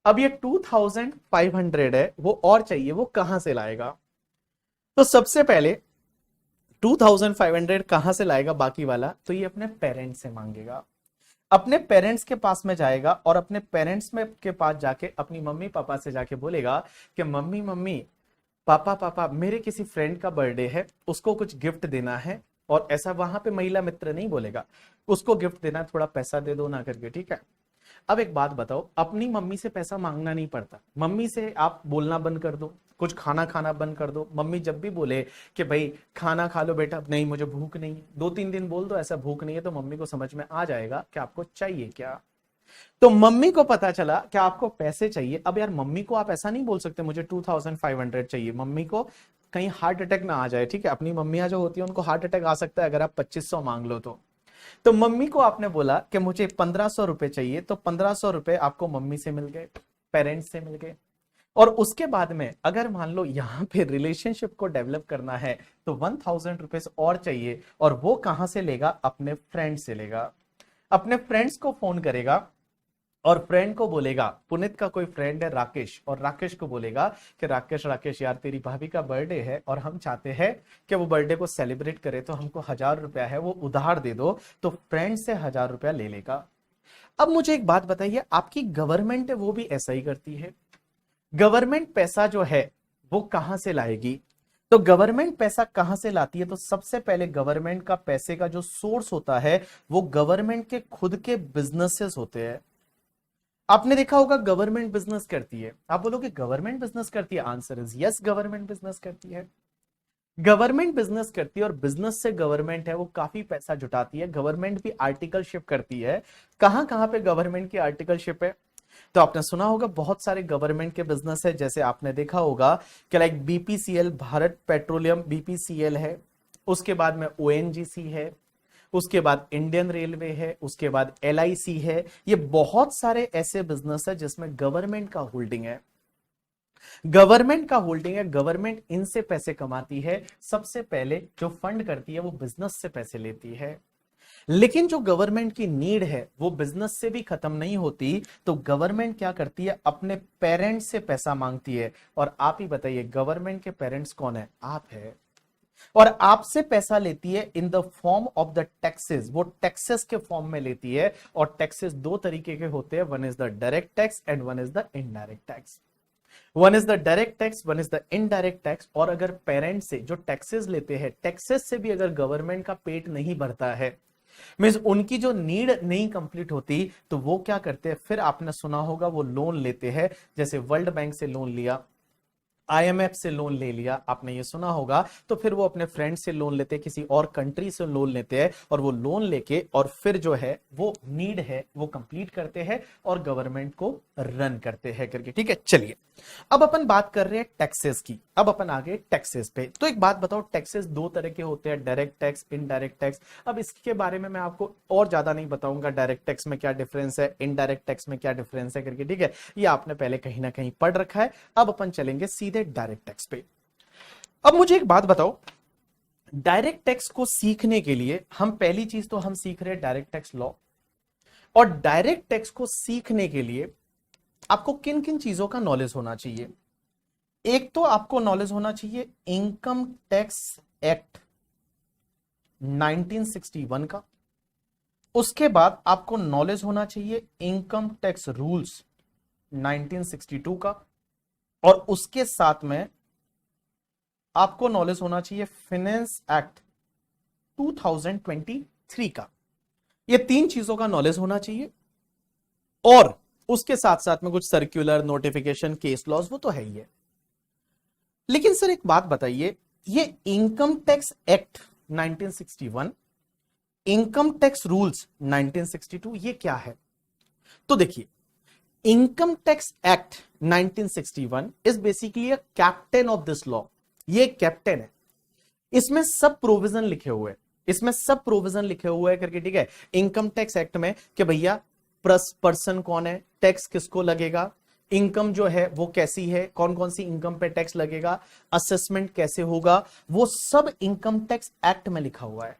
अब ये 2500 है वो और चाहिए, वो कहां से लाएगा। तो सबसे पहले 2500 कहां से लाएगा बाकी वाला, तो ये अपने पेरेंट्स से मांगेगा, अपने पेरेंट्स के पास में जाएगा, और अपने पेरेंट्स में के पास जाके अपनी मम्मी पापा से जाके बोलेगा कि मम्मी मम्मी, पापा पापा, मेरे किसी फ्रेंड का बर्थडे है, उसको कुछ गिफ्ट देना है। और ऐसा वहां पे महिला मित्र नहीं बोलेगा, उसको गिफ्ट देना है, थोड़ा पैसा दे दो ना करके, ठीक है। अब एक बात बताओ, अपनी मम्मी से पैसा मांगना नहीं पड़ता, मम्मी से आप बोलना बंद कर दो, कुछ खाना खाना बंद कर दो। मम्मी जब भी बोले कि भाई खाना खा लो बेटा, नहीं मुझे भूख नहीं है, 2-3 दिन बोल दो ऐसा भूख नहीं है, तो मम्मी को समझ में आ जाएगा कि आपको चाहिए क्या। तो मम्मी को पता चला कि आपको पैसे चाहिए। अब यार मम्मी को आप ऐसा नहीं बोल सकते मुझे 2500 चाहिए, मम्मी को कहीं हार्ट अटैक ना आ जाए, ठीक है। अपनी मम्मियां जो होती है उनको हार्ट अटैक आ सकता है अगर आप 2500 मांग लो तो मम्मी को आपने बोला कि मुझे 1500 रुपए चाहिए, तो 1500 रुपए आपको मम्मी से मिल गए, पेरेंट्स से मिल गए। और उसके बाद में अगर मान लो यहां पे रिलेशनशिप को डेवलप करना है तो 1000 रुपीज और चाहिए, और वो कहां से लेगा, अपने फ्रेंड से लेगा। अपने फ्रेंड्स को फोन करेगा और फ्रेंड को बोलेगा, पुनित का कोई फ्रेंड है राकेश, और राकेश को बोलेगा कि राकेश राकेश यार तेरी भाभी का बर्थडे है और हम चाहते हैं कि वो बर्थडे को सेलिब्रेट करे, तो हमको 1000 रुपया है वो उधार दे दो। तो फ्रेंड से 1000 रुपया ले लेगा। अब मुझे एक बात बताइए, आपकी गवर्नमेंट है वो भी ऐसा ही करती है। गवर्नमेंट पैसा जो है वो कहां से लाएगी। तो गवर्नमेंट पैसा कहां से लाती है, तो सबसे पहले गवर्नमेंट का पैसे का जो सोर्स होता है वो गवर्नमेंट के खुद के बिजनेसेस होते हैं। आपने देखा होगा गवर्नमेंट बिजनेस करती है, आप बोलोगे गवर्नमेंट बिजनेस करती है, answer is yes, government business करती है। गवर्नमेंट बिजनेस करती है, और बिजनेस से गवर्नमेंट है वो काफी पैसा जुटाती है। गवर्नमेंट भी आर्टिकलशिप करती है। कहां कहां पे गवर्नमेंट की आर्टिकलशिप है, तो आपने सुना होगा बहुत सारे गवर्नमेंट के बिजनेस है, जैसे आपने देखा होगा कि like BPCL, Bharat petroleum, BPCL है, उसके बाद में ओएनजीसी है, उसके बाद इंडियन रेलवे है, उसके बाद एलआईसी है। ये बहुत सारे ऐसे बिजनेस है जिसमें गवर्नमेंट का होल्डिंग है, गवर्नमेंट का होल्डिंग है, गवर्नमेंट इनसे पैसे कमाती है। सबसे पहले जो फंड करती है वो बिजनेस से पैसे लेती है। लेकिन जो गवर्नमेंट की नीड है वो बिजनेस से भी खत्म नहीं होती, तो गवर्नमेंट क्या करती है, अपने पेरेंट्स से पैसा मांगती है। और आप ही बताइए गवर्नमेंट के पेरेंट्स कौन है, आप है। और आपसे पैसा लेती है in the form of the taxes, वो टैक्सेस के फॉर्म में लेती है। और टैक्सेस दो तरीके के होते हैं, one is the direct tax and one is the indirect tax. One is the direct tax, one is the indirect tax. और अगर पेरेंट से जो टैक्सेस लेते हैं, टैक्सेस से भी अगर गवर्नमेंट का पेट नहीं भरता है, मींस उनकी जो नीड नहीं कंप्लीट होती, तो वो क्या करते हैं, फिर आपने सुना होगा वो लोन लेते हैं। जैसे वर्ल्ड बैंक से लोन लिया, आईएमएफ से लोन ले लिया, आपने ये सुना होगा। तो फिर वो अपने फ्रेंड से लोन लेते हैं, किसी और कंट्री से लोन लेते हैं, और वो लोन लेके और फिर जो है वो नीड है वो कंप्लीट करते हैं और गवर्नमेंट को रन करते हैं करके। ठीक है, चलिए अब अपन बात कर रहे हैं टैक्सेस की। अब अपन आ गए टैक्सेस पे। तो एक बात बताओ, टैक्सेस दो तरह के होते हैं, डायरेक्ट टैक्स, इनडायरेक्ट टैक्स। अब इसके बारे में मैं आपको और ज्यादा नहीं बताऊंगा, डायरेक्ट टैक्स में क्या डिफरेंस है, इनडायरेक्ट टैक्स में क्या डिफरेंस है करके। ठीक है, ये आपने पहले कहीं ना कहीं पढ़ रखा है। अब अपन चलेंगे सीधे डायरेक्ट टैक्स पे। अब मुझे एक बात बताओ, डायरेक्ट टैक्स को सीखने के लिए हम पहली चीज तो हम सीख रहे हैं डायरेक्ट टैक्स लॉ। और डायरेक्ट टैक्स को सीखने के लिए आपको किन किन चीजों का नॉलेज होना चाहिए। एक तो आपको नॉलेज होना चाहिए इनकम टैक्स एक्ट 1961 का। उसके बाद आपको नॉलेज होना चाहिए इनकम टैक्स रूल्स 1962 का। और उसके साथ में आपको नॉलेज होना चाहिए फाइनेंस एक्ट 2023 का। ये तीन चीजों का नॉलेज होना चाहिए। और उसके साथ साथ में कुछ सर्कुलर, नोटिफिकेशन, केस लॉज, वो तो है ही है। लेकिन सर एक बात बताइए, ये income tax act 1961, income tax rules 1962, ये क्या है? तो देखिए, income tax act 1961 is basically a captain of this law. ये कैप्टन है, इसमें सब प्रोविजन लिखे हुए हैं, इसमें सब प्रोविजन लिखे हुए हैं करके। ठीक है, इनकम टैक्स एक्ट में कि भैया पर्सन कौन है, टैक्स किसको लगेगा, इनकम जो है वो कैसी है, कौन कौन सी इनकम पे टैक्स लगेगा, असेसमेंट कैसे होगा, वो सब इनकम टैक्स एक्ट में लिखा हुआ है।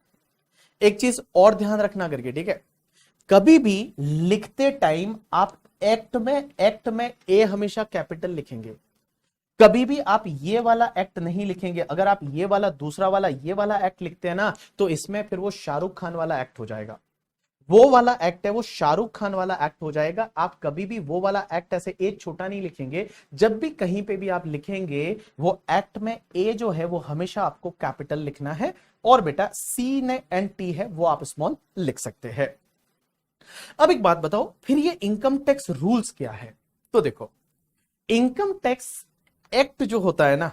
एक चीज और ध्यान रखना करके, ठीक है, कभी भी लिखते टाइम आप एक्ट में ए हमेशा कैपिटल लिखेंगे। कभी भी आप ये वाला एक्ट नहीं लिखेंगे। अगर आप ये वाला दूसरा वाला ये वाला एक्ट लिखते हैं ना, तो इसमें फिर वो शाहरुख खान वाला एक्ट हो जाएगा। वो वाला एक्ट है वो शाहरुख खान वाला एक्ट हो जाएगा। आप कभी भी वो वाला एक्ट ऐसे ए छोटा नहीं लिखेंगे। जब भी कहीं पे भी आप लिखेंगे, वो एक्ट में ए जो है वो हमेशा आपको कैपिटल लिखना है। और बेटा सी ने एंड टी है वो आप स्मॉल लिख सकते हैं। अब एक बात बताओ, फिर ये इनकम टैक्स रूल्स क्या है? तो देखो, इनकम टैक्स एक्ट जो होता है ना,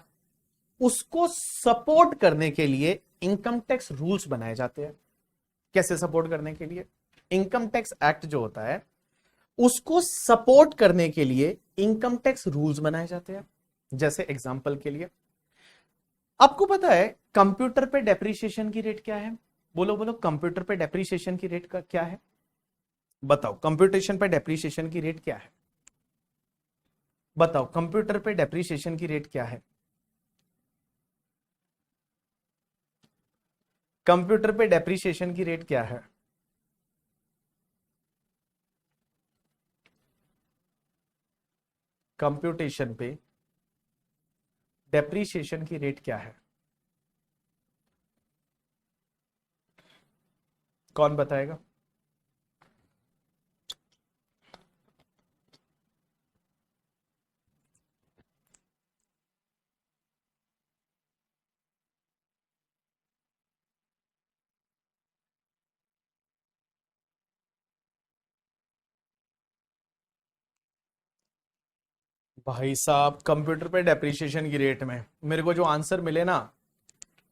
उसको सपोर्ट करने के लिए इनकम टैक्स रूल्स बनाए जाते हैं। कैसे सपोर्ट करने के लिए? इनकम टैक्स एक्ट जो होता है उसको सपोर्ट करने के लिए इनकम टैक्स रूल्स बनाए जाते हैं। जैसे एग्जांपल के लिए, आपको पता है कंप्यूटर पे डेप्रिसिएशन की रेट क्या है? बोलो बोलो, कंप्यूटर पे डेप्रिसिएशन की रेट का क्या है? बताओ, कंप्यूटेशन पे डेप्रिसिएशन की रेट क्या है? बताओ, कंप्यूटर पे डेप्रिसिएशन की रेट क्या है? कंप्यूटर पे डेप्रिसिएशन की रेट क्या है? कंप्यूटेशन पे डेप्रिसिएशन की रेट क्या है? कौन बताएगा? भाई साहब, कंप्यूटर पे डेप्रिसिएशन की रेट में मेरे को जो आंसर मिले ना,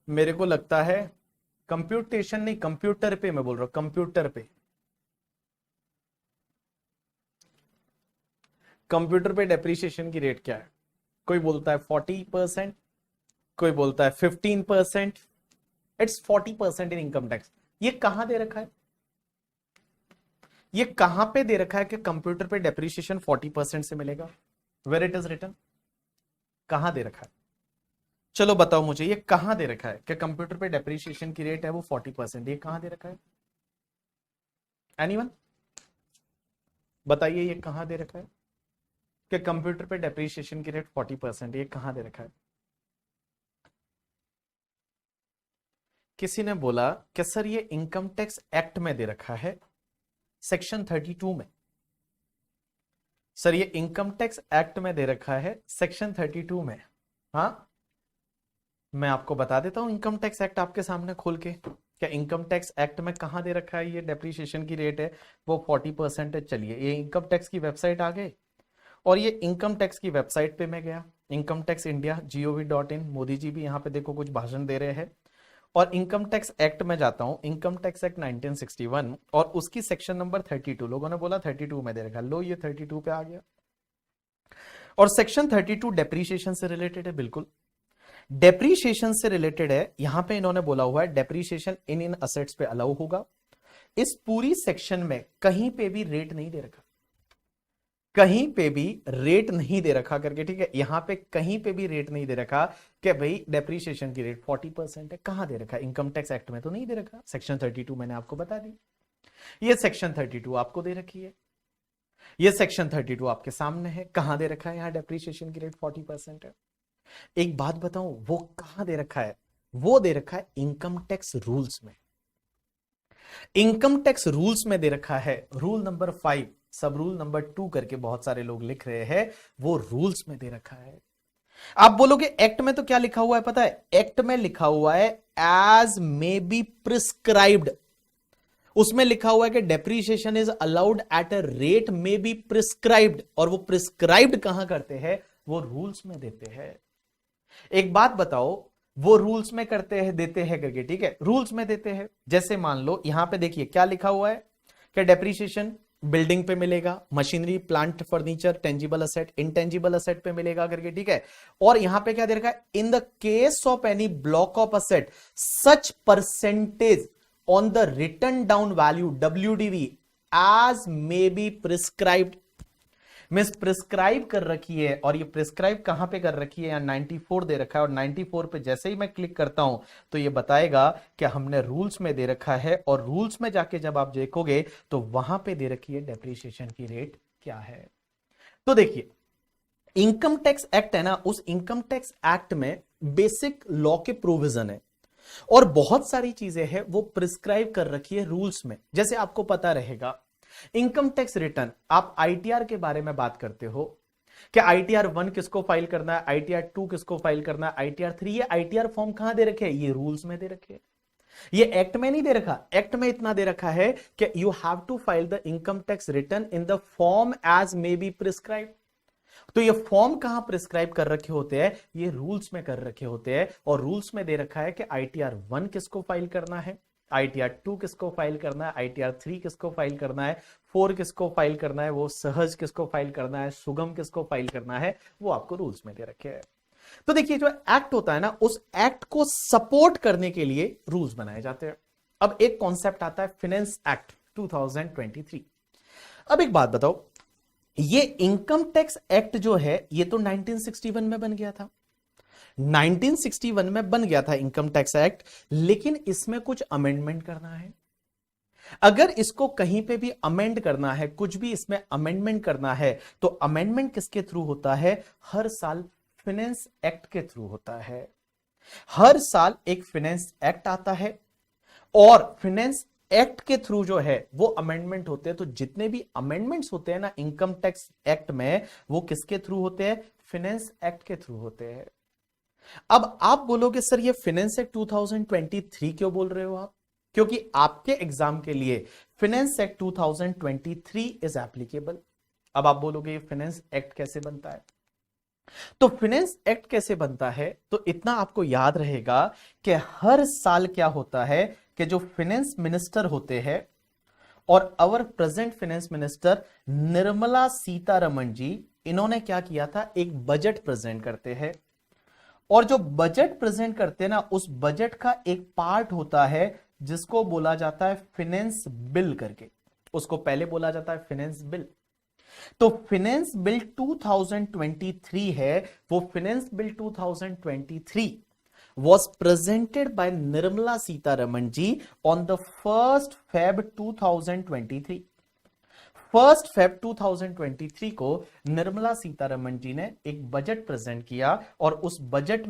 मेरे को लगता है कंप्यूटेशन नहीं, कंप्यूटर पे मैं बोल रहा हूं, कंप्यूटर पे। कंप्यूटर पे डेप्रिसिएशन की रेट क्या है? कोई बोलता है 40%, कोई बोलता है 15%। It's 40% in income tax. ये कहां दे रखा है? ये कहां पे दे रखा है कि कंप्यूटर पे डेप्रिसिएशन 40% से मिलेगा? Where it is written? कहां दे रखा है? चलो बताओ मुझे, ये कहां दे रखा है कि कंप्यूटर पे डेप्रिसिएशन की रेट है वो 40%? ये कहां दे रखा है? एनीवन बताइए, ये कहां दे रखा है कि कंप्यूटर पे डेप्रिसिएशन की रेट 40%? ये कहां दे रखा है? किसी ने बोला कि सर ये इनकम टैक्स एक्ट में दे रखा है, सेक्शन 32 में। सर ये इनकम टैक्स एक्ट में दे रखा है सेक्शन 32 में। हाँ, मैं आपको बता देता हूं इनकम टैक्स एक्ट आपके सामने खोल के। क्या इनकम टैक्स एक्ट में कहां दे रखा है ये डेप्रीशिएशन की रेट है वो 40% है। चलिए ये इनकम टैक्स की वेबसाइट आ गई और ये इनकम टैक्स की वेबसाइट पे मैं गया, income tax India gov.in। Modi ji भी यहाँ पे देखो कुछ भाषण दे रहे हैं। और इनकम टैक्स एक्ट में जाता हूं, इनकम टैक्स एक्ट 1961 और उसकी सेक्शन नंबर 32। लोगों ने बोला 32 में दे रखा, लो ये 32 पे आ गया। और सेक्शन 32 डेप्रीशिएशन से रिलेटेड है, बिल्कुल डेप्रीशिएशन से रिलेटेड है। यहां पे इन्होंने बोला हुआ है डेप्रीशिएशन इन इन असेट्स पे अलाउ होगा। इस पूरी सेक्शन में कहीं पे भी रेट नहीं दे रखा, कहीं पे भी रेट नहीं दे रखा करके, ठीक है। यहां पे कहीं पे भी रेट नहीं दे रखा कि भाई डेप्रीशिएशन की रेट 40% है। कहां दे रखा? इनकम टैक्स एक्ट में तो नहीं दे रखा। सेक्शन 32 मैंने आपको बता दी, ये सेक्शन 32 आपको दे रखी है, ये सेक्शन 32 आपके सामने है। कहां दे रखा है? यहां डेप्रीशिएशन की रेट 40% है। एक बात बताऊं, वो कहां दे रखा है? वो दे रखा है इनकम टैक्स रूल्स में। इनकम टैक्स रूल्स में दे रखा है रूल नंबर 5 सब रूल नंबर 2 करके बहुत सारे लोग लिख रहे हैं, वो रूल्स में दे रखा है। आप बोलोगे एक्ट में तो क्या लिखा हुआ है पता है? एक्ट में लिखा हुआ है एज मे बी प्रिस्क्राइब्ड। उसमें लिखा हुआ है कि depreciation is allowed at a rate may be prescribed. और वो प्रिस्क्राइब्ड कहां करते हैं? वो रूल्स में देते हैं। एक बात बताओ, वो रूल्स में करते हैं देते हैं करके, ठीक है, रूल्स में देते हैं। जैसे मान लो यहां पे देखिए क्या लिखा हुआ है कि डेप्रीशिएशन बिल्डिंग पे मिलेगा, machinery plant furniture tangible asset intangible asset पे मिलेगा करके, ठीक है। और यहां पे क्या दे रखा है? In the case of any block of asset such percentage on the written down value WDV as may be prescribed. मिस प्रिस्क्राइब कर रखी है। और ये प्रिस्क्राइब कहां पे कर रखी है? यहां 94 दे रखा है। और 94 पे जैसे ही मैं क्लिक करता हूं तो ये बताएगा कि हमने रूल्स में दे रखा है। और रूल्स में जाके जब आप देखोगे तो वहां पे दे रखी है डेप्रीशिएशन की रेट क्या है। तो देखिए इनकम टैक्स एक्ट है ना, उस इनकम टैक्स एक्ट में बेसिक लॉ के प्रोविजन है और बहुत सारी चीजें हैं वो प्रिस्क्राइब कर रखी है रूल्स में। जैसे आपको पता रहेगा इनकम टैक्स रिटर्न, आप आईटीआर के बारे में बात करते हो कि आईटीआर 1 किसको फाइल करना है, आईटीआर 2 किसको फाइल करना है, आईटीआर 3। ये आईटीआर फॉर्म कहां दे रखे हैं? ये रूल्स में दे रखे हैं, ये एक्ट में नहीं दे रखा। एक्ट में इतना दे रखा है कि you have to file the income tax return in the form as may be prescribe. तो ये फॉर्म कहां प्रिस्क्राइब कर रखे होते हैं? ये रूल्स में कर रखे होते हैं। और रूल्स में दे रखा है कि आईटीआर 1 किसको फाइल करना है, आईटीआर 2 किसको फाइल करना है, आईटीआर 3 किसको फाइल करना है, 4 किसको फाइल करना है, वो सहज किसको फाइल करना है, सुगम किसको फाइल करना है, वो आपको रूल्स में दे रखे हैं। तो देखिए जो एक्ट होता है ना, उस एक्ट को सपोर्ट करने के लिए रूल्स बनाए जाते हैं। अब एक कॉन्सेप्ट आता है फाइनेंस एक्ट 2023। अब एक बात बताओ, ये इनकम टैक्स एक्ट जो है ये तो 1961 में बन गया था, 1961 में बन गया था इनकम टैक्स एक्ट। लेकिन इसमें कुछ अमेंडमेंट करना है। अगर इसको कहीं पे भी अमेंड करना है, कुछ भी इसमें अमेंडमेंट करना है, तो अमेंडमेंट किसके थ्रू होता है? हर साल फाइनेंस एक्ट के थ्रू होता है। हर साल एक फाइनेंस एक्ट आता है और फाइनेंस एक्ट के थ्रू जो है वो अमेंडमेंट होते हैं। तो जितने भी अमेंडमेंट्स होते हैं ना इनकम टैक्स एक्ट में, वो किसके थ्रू होते हैं? फाइनेंस एक्ट के थ्रू होते हैं। अब आप बोलोगे सर ये फाइनेंस एक्ट 2023 क्यों बोल रहे हो आप? क्योंकि आपके एग्जाम के लिए फाइनेंस एक्ट 2023 इज एप्लीकेबल। अब आप बोलोगे ये फाइनेंस एक्ट कैसे बनता है? तो फाइनेंस एक्ट कैसे बनता है, तो इतना आपको याद रहेगा कि हर साल क्या होता है कि जो फाइनेंस मिनिस्टर होते हैं और our present finance minister Nirmala Sitharaman ji, इन्होंने क्या किया था? एक बजट प्रेजेंट करते हैं। और जो बजट प्रेजेंट करते हैं ना, उस बजट का एक पार्ट होता है जिसको बोला जाता है फाइनेंस बिल करके। उसको पहले बोला जाता है फाइनेंस बिल। तो फाइनेंस बिल 2023 है, वो finance bill 2023 was presented by Nirmala Sitharaman ji on the 1st Feb 2023। 1st Feb 2023 को निर्मला सीतारमण जी ने एक बजट प्रेजेंट किया और उस बजट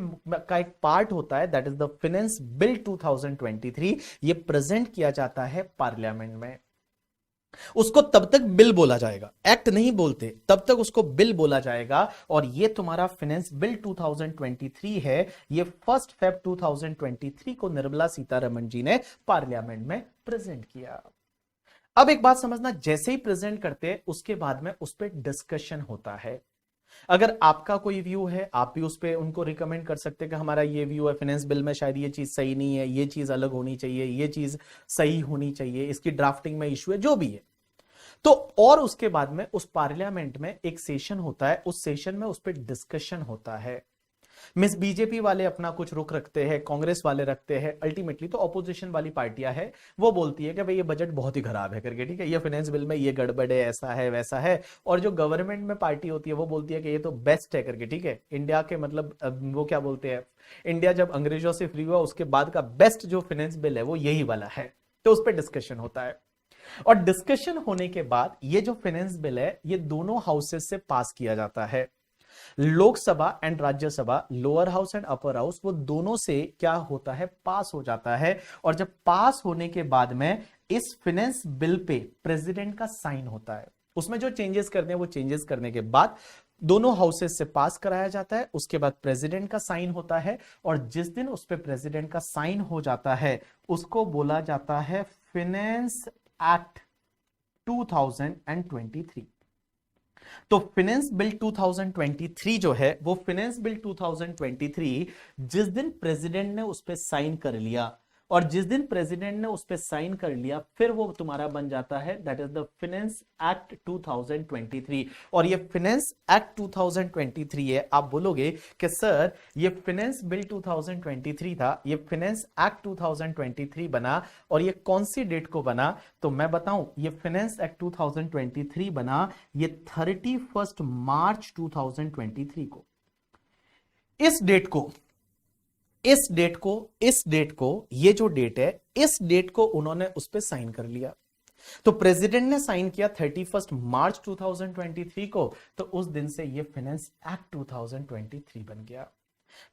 का एक पार्ट होता है that is the finance bill 2023। ये प्रेजेंट किया जाता है पार्लियामेंट में। उसको तब तक बिल बोला जाएगा, एक्ट नहीं बोलते, तब तक उसको बिल बोला जाएगा। और ये तुम्हारा फाइनेंस बिल 2023 है। ये 1 फेब 2023 को निर्मला सीतारमण जी ने पार्लियामेंट में प्रेजेंट किया। अब एक बात समझना, जैसे ही प्रेजेंट करते हैं उसके बाद में उस पर डिस्कशन होता है। अगर आपका कोई व्यू है, आप भी उस पर उनको रिकमेंड कर सकते हैं कि हमारा ये व्यू है, फाइनेंस बिल में शायद ये चीज सही नहीं है, ये चीज अलग होनी चाहिए, ये चीज सही होनी चाहिए, इसकी ड्राफ्टिंग में इश्यू है, जो भी है। तो और उसके बाद में उस पार्लियामेंट में एक सेशन होता है, उस सेशन में उस पर डिस्कशन होता है। मिस बीजेपी वाले अपना कुछ रुख रखते हैं, कांग्रेस वाले रखते हैं, अल्टीमेटली तो ऑपोजिशन वाली पार्टियां है वो बोलती है कि भाई ये बजट बहुत ही खराब है करके, ठीक है, ये फाइनेंस बिल में ये गड़बड़ है, ऐसा है वैसा है। और जो गवर्नमेंट में पार्टी होती है वो बोलती है कि ये तो बेस्ट है करके, ठीक है, इंडिया के मतलब वो क्या बोलते हैं, इंडिया जब अंग्रेजों से फ्री हुआ उसके बाद का बेस्ट जो फाइनेंस बिल है वो यही वाला है। तो उस पर डिस्कशन होता है, और डिस्कशन होने के बाद ये जो फाइनेंस बिल है ये दोनों हाउसेस से पास किया जाता है। Lok Sabha and Rajya Sabha, lower house and upper house, वो दोनों से क्या होता है, पास हो जाता है। और जब पास होने के बाद में इस फाइनेंस बिल पे प्रेसिडेंट का साइन होता है। उसमें जो चेंजेस करने हैं वो चेंजेस करने के बाद दोनों हाउसेस से पास कराया जाता है, उसके बाद प्रेसिडेंट का साइन होता है। और जिस दिन उस पे प्रेसिडेंट का साइन हो जाता है उसको बोला जाता है फाइनेंस एक्ट 2023। तो फाइनेंस बिल 2023 जो है वो फाइनेंस बिल 2023 जिस दिन प्रेसिडेंट ने उस पर साइन कर लिया, और जिस दिन प्रेसिडेंट ने उस पर साइन कर लिया फिर वो तुम्हारा बन जाता है, that is the finance act 2023। और ये फाइनेंस एक्ट 2023 है। आप बोलोगे कि सर ये फाइनेंस बिल 2023 था, ये फाइनेंस एक्ट 2023 बना और ये कौन सी डेट को बना? तो मैं बताऊं, ये फाइनेंस एक्ट 2023 बना ये 31 मार्च 2023 को। इस डेट को ये जो डेट है, इस डेट को उन्होंने उस पर साइन कर लिया। तो प्रेसिडेंट ने साइन किया 31 मार्च 2023 को, तो उस दिन से ये फाइनेंस एक्ट 2023 बन गया।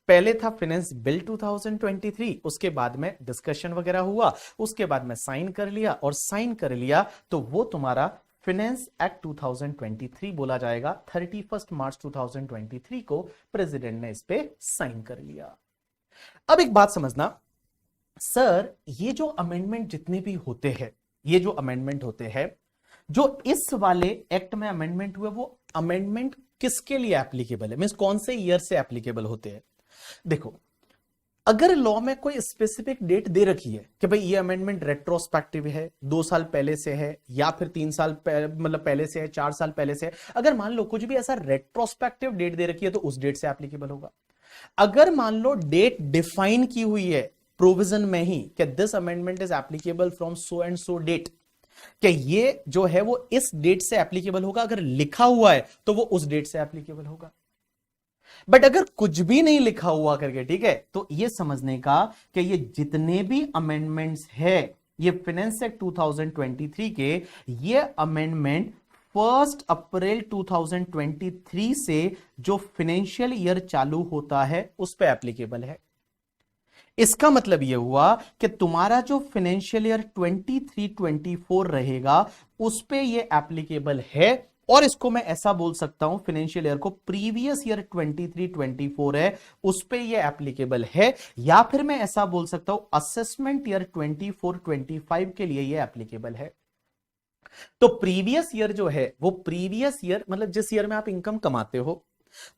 पहले था फाइनेंस बिल 2023, उसके बाद में डिस्कशन वगैरह हुआ, उसके बाद में साइन कर लिया, और साइन कर लिया तो वो तुम्हारा फाइनेंस एक्ट 2023 बोला जाएगा। 31 मार्च 2023 को प्रेसिडेंट ने इस पे साइन कर लिया। अब एक बात समझना, सर ये जो अमेंडमेंट जितने भी होते हैं, ये जो अमेंडमेंट होते हैं, जो इस वाले एक्ट में अमेंडमेंट हुए, वो अमेंडमेंट किसके लिए एप्लीकेबल है, मींस कौन से ईयर से एप्लीकेबल होते हैं? देखो, अगर लॉ में कोई स्पेसिफिक डेट दे रखी है कि भाई ये अमेंडमेंट रेट्रोस्पेक्टिव है, 2 साल पहले से है, या फिर 3 साल मतलब पहले से है, 4 साल पहले से है, अगर मान लो कुछ भी ऐसा रेट्रोस्पेक्टिव डेट दे रखी है तो उस डेट से एप्लीकेबल होगा। अगर मान लो डेट डिफाइन की हुई है प्रोविजन में ही कि this amendment is applicable from so and so date, कि ये जो है वो इस डेट से एप्लीकेबल होगा, अगर लिखा हुआ है तो वो उस डेट से एप्लीकेबल होगा। बट अगर कुछ भी नहीं लिखा हुआ करके, ठीक है, तो ये समझने का कि ये जितने भी अमेंडमेंट्स है ये फाइनेंस एक्ट 2023 के, ये अमेंडमेंट 1 अप्रैल 2023 से जो फाइनेंशियल ईयर चालू होता है उस पे एप्लीकेबल है। इसका मतलब यह हुआ कि तुम्हारा जो फाइनेंशियल ईयर 23-24 रहेगा उस पे ये एप्लीकेबल है। और इसको मैं ऐसा बोल सकता हूं, फाइनेंशियल ईयर को प्रीवियस ईयर 23-24 है उस पे ये एप्लीकेबल है, या फिर मैं ऐसा बोल सकता हूं असेसमेंट ईयर 24-25 के लिए ये एप्लीकेबल है। तो प्रीवियस ईयर जो है वो प्रीवियस ईयर मतलब जिस ईयर में आप इनकम कमाते हो,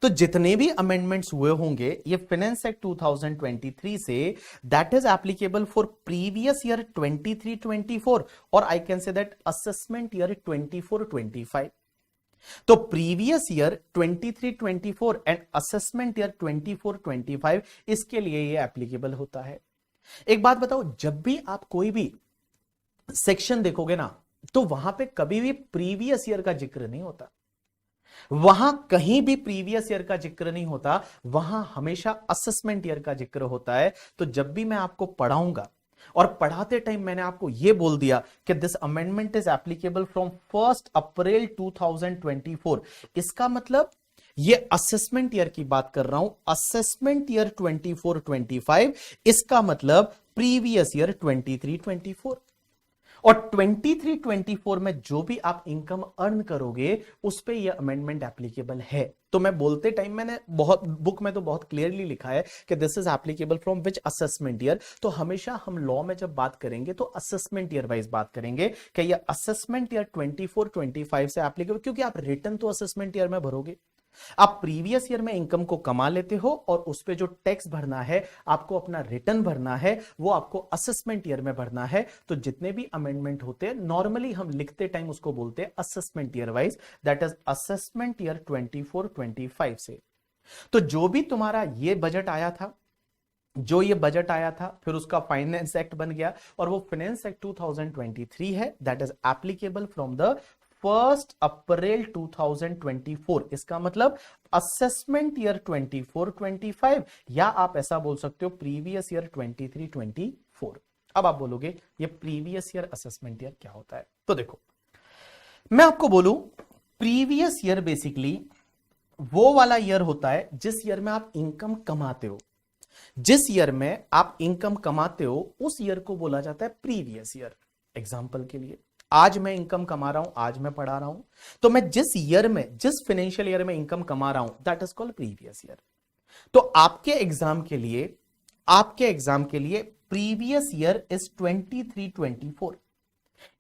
तो जितने भी अमेंडमेंट्स हुए होंगे ये फाइनेंस एक्ट 2023 से, that is applicable for previous year 23-24, और I can say that assessment year 24-25। तो previous year 23-24 and assessment year 24-25, इसके लिए ये एप्लीकेबल होता है। एक बात बताओ, जब भी आप कोई भी सेक्शन देखोगे ना, तो वहां पे कभी भी प्रीवियस ईयर का जिक्र नहीं होता, वहां कहीं भी प्रीवियस ईयर का जिक्र नहीं होता, वहां हमेशा असेसमेंट ईयर का जिक्र होता है। तो जब भी मैं आपको पढ़ाऊंगा, और पढ़ाते टाइम मैंने आपको यह बोल दिया कि this amendment is applicable from 1 अप्रैल 2024, इसका मतलब ये असेसमेंट ईयर की बात कर रहा हूं, असेसमेंट ईयर 24-25, इसका मतलब प्रीवियस ईयर 23-24। और 23-24 में जो भी आप इनकम अर्न करोगे उस पे ये अमेंडमेंट एप्लीकेबल है। तो मैं बोलते टाइम मैंने बहुत बुक में तो बहुत क्लियरली लिखा है कि this is applicable from which assessment year. तो हमेशा हम लॉ में जब बात करेंगे तो असेसमेंट ईयर वाइज बात करेंगे कि ये असेसमेंट ईयर 24-25 से एप्लीकेबल, क्योंकि आप रिटर्न तो असेसमेंट ईयर में भरोगे। आप प्रीवियस ईयर में इनकम को कमा लेते हो और उस पे जो टैक्स भरना है, आपको अपना रिटर्न भरना है, वो आपको असेसमेंट ईयर में भरना है। तो जितने भी अमेंडमेंट होते हैं नॉर्मली हम लिखते टाइम उसको बोलते हैं assessment year wise, that is assessment year 24-25 से। तो जो भी तुम्हारा ये बजट आया था, फिर उसका फाइनेंस एक्ट बन गया और वो फाइनेंस एक्ट 2023 है, that is applicable from the 1 अप्रैल 2024। इसका मतलब असेसमेंट ईयर 24-25, या आप ऐसा बोल सकते हो प्रीवियस ईयर 23-24। अब आप बोलोगे ये प्रीवियस ईयर असेसमेंट ईयर क्या होता है? तो देखो मैं आपको बोलूं, प्रीवियस ईयर बेसिकली वो वाला ईयर होता है जिस ईयर में आप इनकम कमाते हो। जिस ईयर में आप इनकम कमाते हो उस ईयर को बोला जाता है प्रीवियस ईयर। एग्जांपल के लिए आज मैं इनकम कमा रहा हूं, आज मैं पढ़ा रहा हूं, तो मैं जिस ईयर में, जिस फाइनेंशियल ईयर में इनकम कमा रहा हूं, that is called previous year. तो आपके एग्जाम के लिए प्रीवियस ईयर इज 23-24।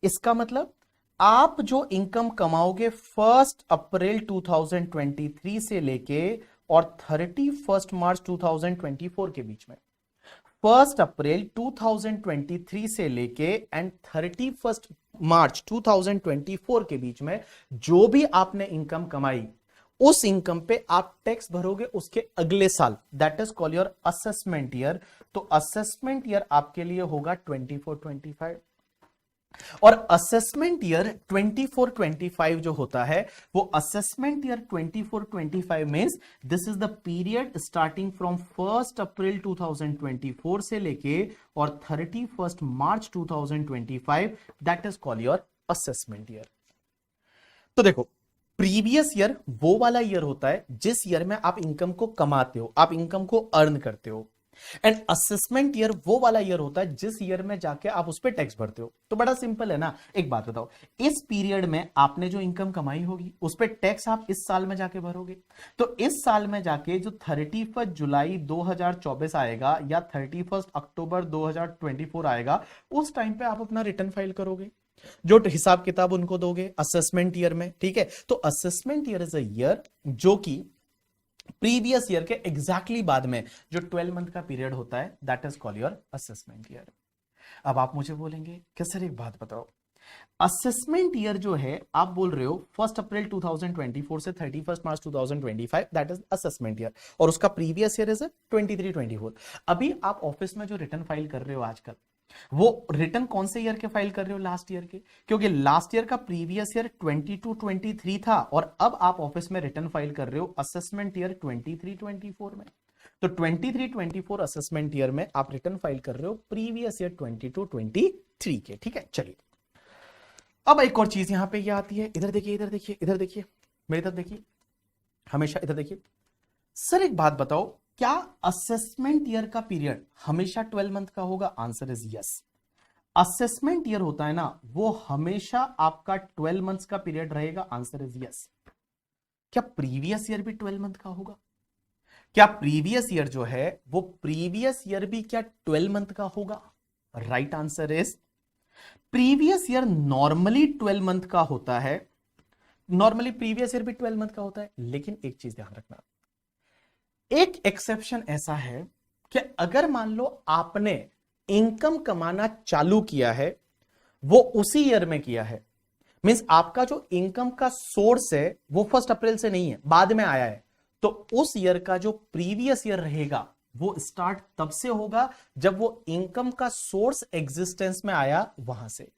इसका मतलब आप जो इनकम कमाओगे 1 अप्रैल 2023 से लेके और 31 मार्च 2024 के बीच में, 1 अप्रैल 2023 से लेके एंड 31 मार्च 2024 के बीच में जो भी आपने इनकम कमाई, उस इनकम पे आप टैक्स भरोगे उसके अगले साल, that is call your assessment year. तो असेसमेंट ईयर आपके लिए होगा 24-25। और असेसमेंट ईयर 24-25 जो होता है, वो assessment year 24-25 means this is the period starting from 1 अप्रैल 2024 से लेके और 31 मार्च 2025, that is call your assessment year. तो देखो प्रीवियस ईयर वो वाला ईयर होता है जिस ईयर में आप इनकम को कमाते हो, आप इनकम को अर्न करते हो। एंड असेसमेंट ईयर वो वाला ईयर होता है जिस ईयर में जाके आप उस पर टैक्स भरते हो। तो बड़ा सिंपल है ना। एक बात बताओ, इस पीरियड में आपने जो इनकम कमाई होगी उस पर टैक्स आप इस साल में जाके भरोगे। तो इस साल में जाके जो 31 जुलाई 2024 आएगा या 31 अक्टूबर 2024 आएगा, उस टाइम पे आप अपना रिटर्न फाइल करोगे, जो हिसाब किताब उनको दोगे असेसमेंट ईयर में। ठीक है, तो assessment year is a year जो कि प्रीवियस ईयर के एग्जैक्टली बाद में जो 12 मंथ का पीरियड होता है, that is call your assessment year. अब आप मुझे बोलेंगे कि सर एक बात बताओ, असेसमेंट ईयर जो है आप बोल रहे हो 1 अप्रैल 2024 से 31 मार्च 2025, दैट इज असेसमेंट ईयर, और उसका प्रीवियस ईयर इज 23-24। अभी आप ऑफिस में जो रिटर्न फाइल कर रहे हो आजकल, वो रिटर्न कौन से ईयर के फाइल कर रहे हो? लास्ट ईयर के, क्योंकि लास्ट ईयर का प्रीवियस ईयर 22-23 था और अब आप ऑफिस में रिटर्न फाइल कर रहे हो असेसमेंट ईयर 23-24 में। तो 23-24 असेसमेंट ईयर में आप रिटर्न फाइल कर रहे हो प्रीवियस ईयर 22-23 के। ठीक है, चलिए अब एक और चीज यहां पे ये आती है, इधर देखिए, इधर देखिए, इधर देखिए, मेरी तरफ देखिए, हमेशा इधर देखिए। सर एक बात बताओ, क्या असेसमेंट ईयर का पीरियड हमेशा 12 मंथ का होगा? Answer is yes. Assessment year होता है ना, वो हमेशा आपका 12 मंथ्स का पीरियड रहेगा। Answer is yes. क्या प्रीवियस ईयर भी 12 मंथ का होगा? क्या प्रीवियस ईयर जो है वो प्रीवियस ईयर भी क्या 12 मंथ का होगा? Right answer is previous year normally 12 month का होता है। नॉर्मली प्रीवियस ईयर भी 12 मंथ का होता है, लेकिन एक चीज ध्यान रखना, एक एक्सेप्शन ऐसा है कि अगर मान लो आपने इनकम कमाना चालू किया है, वो उसी ईयर में किया है, मींस आपका जो इनकम का सोर्स है वो 1 अप्रैल से नहीं है, बाद में आया है, तो उस ईयर का जो प्रीवियस ईयर रहेगा वो स्टार्ट तब से होगा जब वो इनकम का सोर्स एग्जिस्टेंस में आया, वहां से।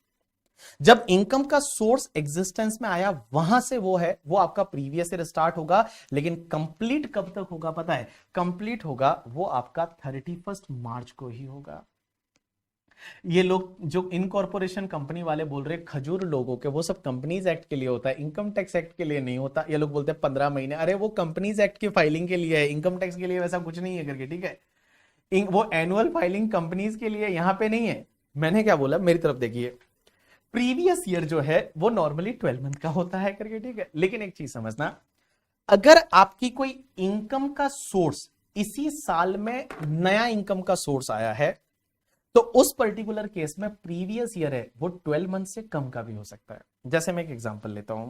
जब इनकम का सोर्स एग्जिस्टेंस में आया वहां से वो है, वो आपका प्रीवियस ईयर स्टार्ट होगा। लेकिन कंप्लीट कब तक होगा पता है? कंप्लीट होगा वो आपका 31 मार्च को ही होगा। ये लोग जो इनकॉर्पोरेशन कंपनी वाले बोल रहे खजूर लोगों के, वो सब कंपनीज एक्ट के लिए होता है, इनकम टैक्स एक्ट के लिए नहीं होता। ये लोग बोलते हैं 15 महीने, अरे वो कंपनीज एक्ट की फाइलिंग के लिए है, इनकम टैक्स के लिए वैसा कुछ नहीं है करके। ठीक है, वो एनुअल फाइलिंग कंपनीज के लिए, यहां पे नहीं है। मैंने क्या बोला, मेरी तरफ देखिए, प्रीवियस ईयर जो है वो नॉर्मली 12 मंथ का होता है करके, ठीक है। लेकिन एक चीज समझना, अगर आपकी कोई इनकम का सोर्स इसी साल में नया इनकम का सोर्स आया है, तो उस पर्टिकुलर केस में प्रीवियस ईयर है वो 12 मंथ से कम का भी हो सकता है। जैसे मैं एक एग्जांपल लेता हूं,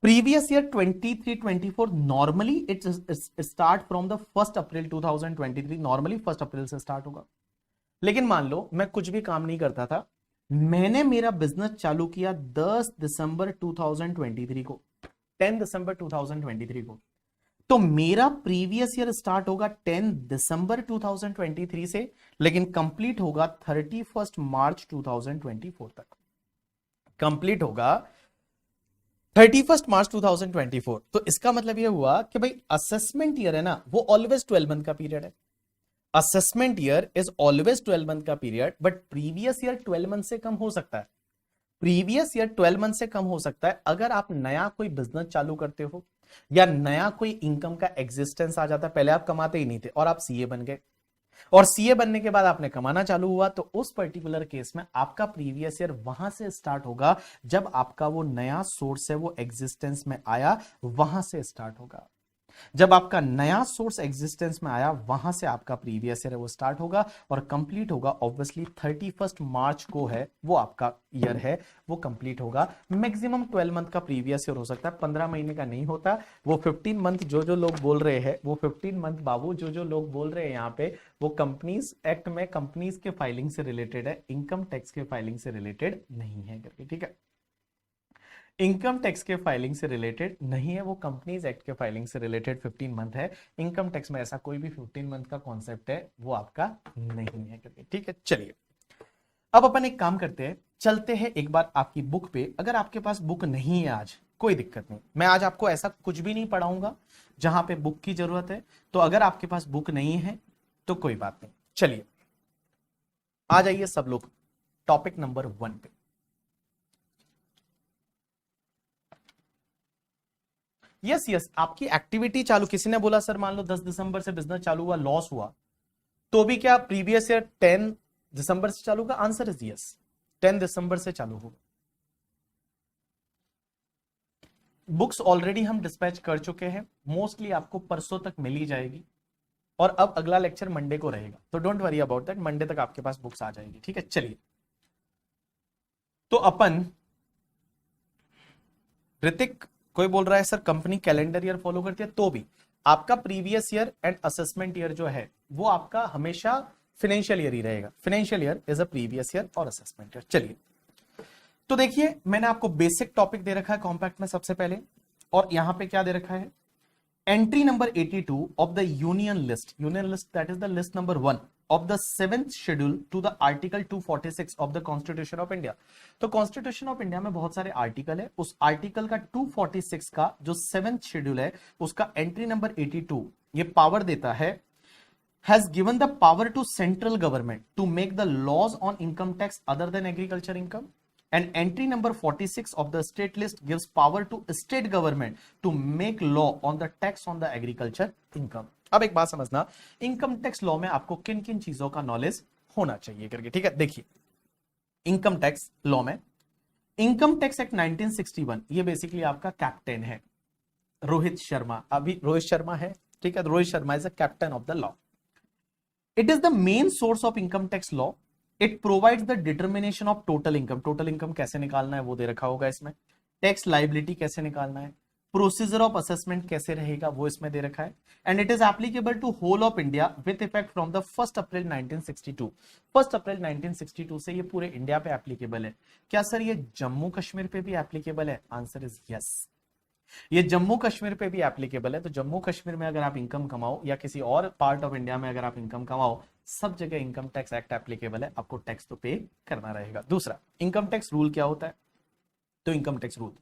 previous year 23-24 normally it start from the 1 April 2023, normally 1 अप्रैल से स्टार्ट होगा। लेकिन मान लो मैं कुछ भी काम नहीं करता था, मैंने मेरा बिजनेस चालू किया 10 दिसंबर 2023 को, 10 दिसंबर 2023 को, तो मेरा प्रीवियस ईयर स्टार्ट होगा 10 दिसंबर 2023 से, लेकिन कंप्लीट होगा 31 मार्च 2024 तक। कंप्लीट होगा 31 मार्च 2024। तो इसका मतलब यह हुआ कि भाई असेसमेंट ईयर है ना, वो ऑलवेज 12 मंथ का पीरियड है। Assessment year is always 12 month का period, but previous year 12 month से कम हो सकता है। प्रीवियस ईयर 12 मंथ से कम हो सकता है अगर आप नया कोई बिजनेस चालू करते हो या नया कोई इनकम का एग्जिस्टेंस आ जाता है। पहले आप कमाते ही नहीं थे और आप सीए बन गए, और सीए बनने के बाद आपने कमाना चालू हुआ, तो उस पर्टिकुलर केस में आपका प्रीवियस ईयर वहां से स्टार्ट होगा जब आपका वो नया सोर्स है वो एग्जिस्टेंस में आया, वहां से स्टार्ट होगा। जब आपका नया सोर्स एग्जिस्टेंस में आया वहां से आपका प्रीवियस ईयर है वो स्टार्ट होगा और कंप्लीट होगा ऑब्वियसली 31 मार्च को है वो आपका ईयर है वो कंप्लीट होगा। मैक्सिमम 12 मंथ का प्रीवियस ईयर हो सकता है, 15 महीने का नहीं होता। वो 15 मंथ जो लोग बोल रहे हैं, वो 15 मंथ बाबू जो लोग बोल रहे हैं यहाँ पे, वो कंपनीज एक्ट में कंपनीज के फाइलिंग से रिलेटेड है, इनकम टैक्स के फाइलिंग से रिलेटेड नहीं है करके, ठीक है। इनकम टैक्स के फाइलिंग से रिलेटेड नहीं है, वो कंपनीज एक्ट के फाइलिंग से रिलेटेड 15 मंथ है। इनकम टैक्स में ऐसा कोई भी 15 मंथ का कॉन्सेप्ट है वो आपका नहीं है करके, ठीक है। चलिए अब अपन एक काम करते हैं, चलते हैं एक बार आपकी बुक पे। अगर आपके पास बुक नहीं है आज कोई दिक्कत नहीं, मैं आज आपको ऐसा कुछ भी नहीं पढ़ाऊंगा जहां पे बुक की जरूरत है। तो अगर आपके पास बुक नहीं है तो कोई बात नहीं, चलिए आ जाइए सब लोग टॉपिक नंबर 1 पे। यस यस, आपकी एक्टिविटी चालू, किसी ने बोला सर मान लो 10 दिसंबर से बिजनेस चालू हुआ, लॉस हुआ, तो भी क्या प्रीवियस ईयर 10 दिसंबर से चालू होगा? आंसर इज यस, 10 दिसंबर से चालू होगा। बुक्स ऑलरेडी हम डिस्पैच कर चुके हैं, मोस्टली आपको परसों तक मिल ही जाएगी, और अब अगला लेक्चर मंडे को रहेगा, तो don't worry about that, Monday तक आपके पास बुक्स आ जाएगी, ठीक है। चलिए तो अपन, ऋतिक कोई बोल रहा है sir company calendar year follow करती है, तो भी आपका previous year and assessment year जो है वो आपका हमेशा फाइनेंशियल ईयर ही रहेगा। Financial year is a previous year और असेसमेंट ईयर। चलिए तो देखिए मैंने आपको बेसिक टॉपिक दे रखा है कॉम्पैक्ट में सबसे पहले, और यहां पे क्या दे रखा है, entry number 82 of the union list that is the list number 1 of the 7th schedule to the article 246 of the constitution of India। तो कॉन्स्टिट्यूशन ऑफ इंडिया में बहुत सारे आर्टिकल है, उस आर्टिकल का 246 का जो 7th शेड्यूल है उसका एंट्री नंबर 82 ये पावर देता है, has given the power to central government to make the laws on income tax other than agriculture income, and entry number 46 of the state list gives power to state government to make law on the tax on the agriculture income। अब एक बात समझना, income tax law में आपको किन किन चीजों का नॉलेज होना चाहिए करके, ठीक है। देखिए इनकम टैक्स लॉ में इनकम टैक्स एक्ट 1961 ये बेसिकली आपका कैप्टन है रोहित शर्मा, अभी रोहित शर्मा है, ठीक है। Rohit Sharma is the captain of the law. It is the main source of income tax law. It provides the determination of total income, total income कैसे निकालना है वो दे रखा होगा इसमें, टैक्स लाइबिलिटी कैसे निकालना है, प्रोसीजर ऑफ असेसमेंट कैसे रहेगा वो इसमें दे रखा है, and it is applicable to whole of India with effect from the 1 April 1962। 1 April 1962 से ये पूरे इंडिया पे एप्लीकेबल है। क्या सर ये जम्मू कश्मीर पे भी एप्लीकेबल है? आंसर इज यस, ये जम्मू कश्मीर पे भी एप्लीकेबल है। तो जम्मू कश्मीर में अगर आप इनकम कमाओ या किसी और पार्ट ऑफ इंडिया में अगर आप इनकम कमाओ, सब जगह इनकम टैक्स एक्ट एप्लीकेबल है, आपको टैक्स तो पे करना रहेगा। दूसरा, इनकम टैक्स रूल क्या होता है? तो income tax rule,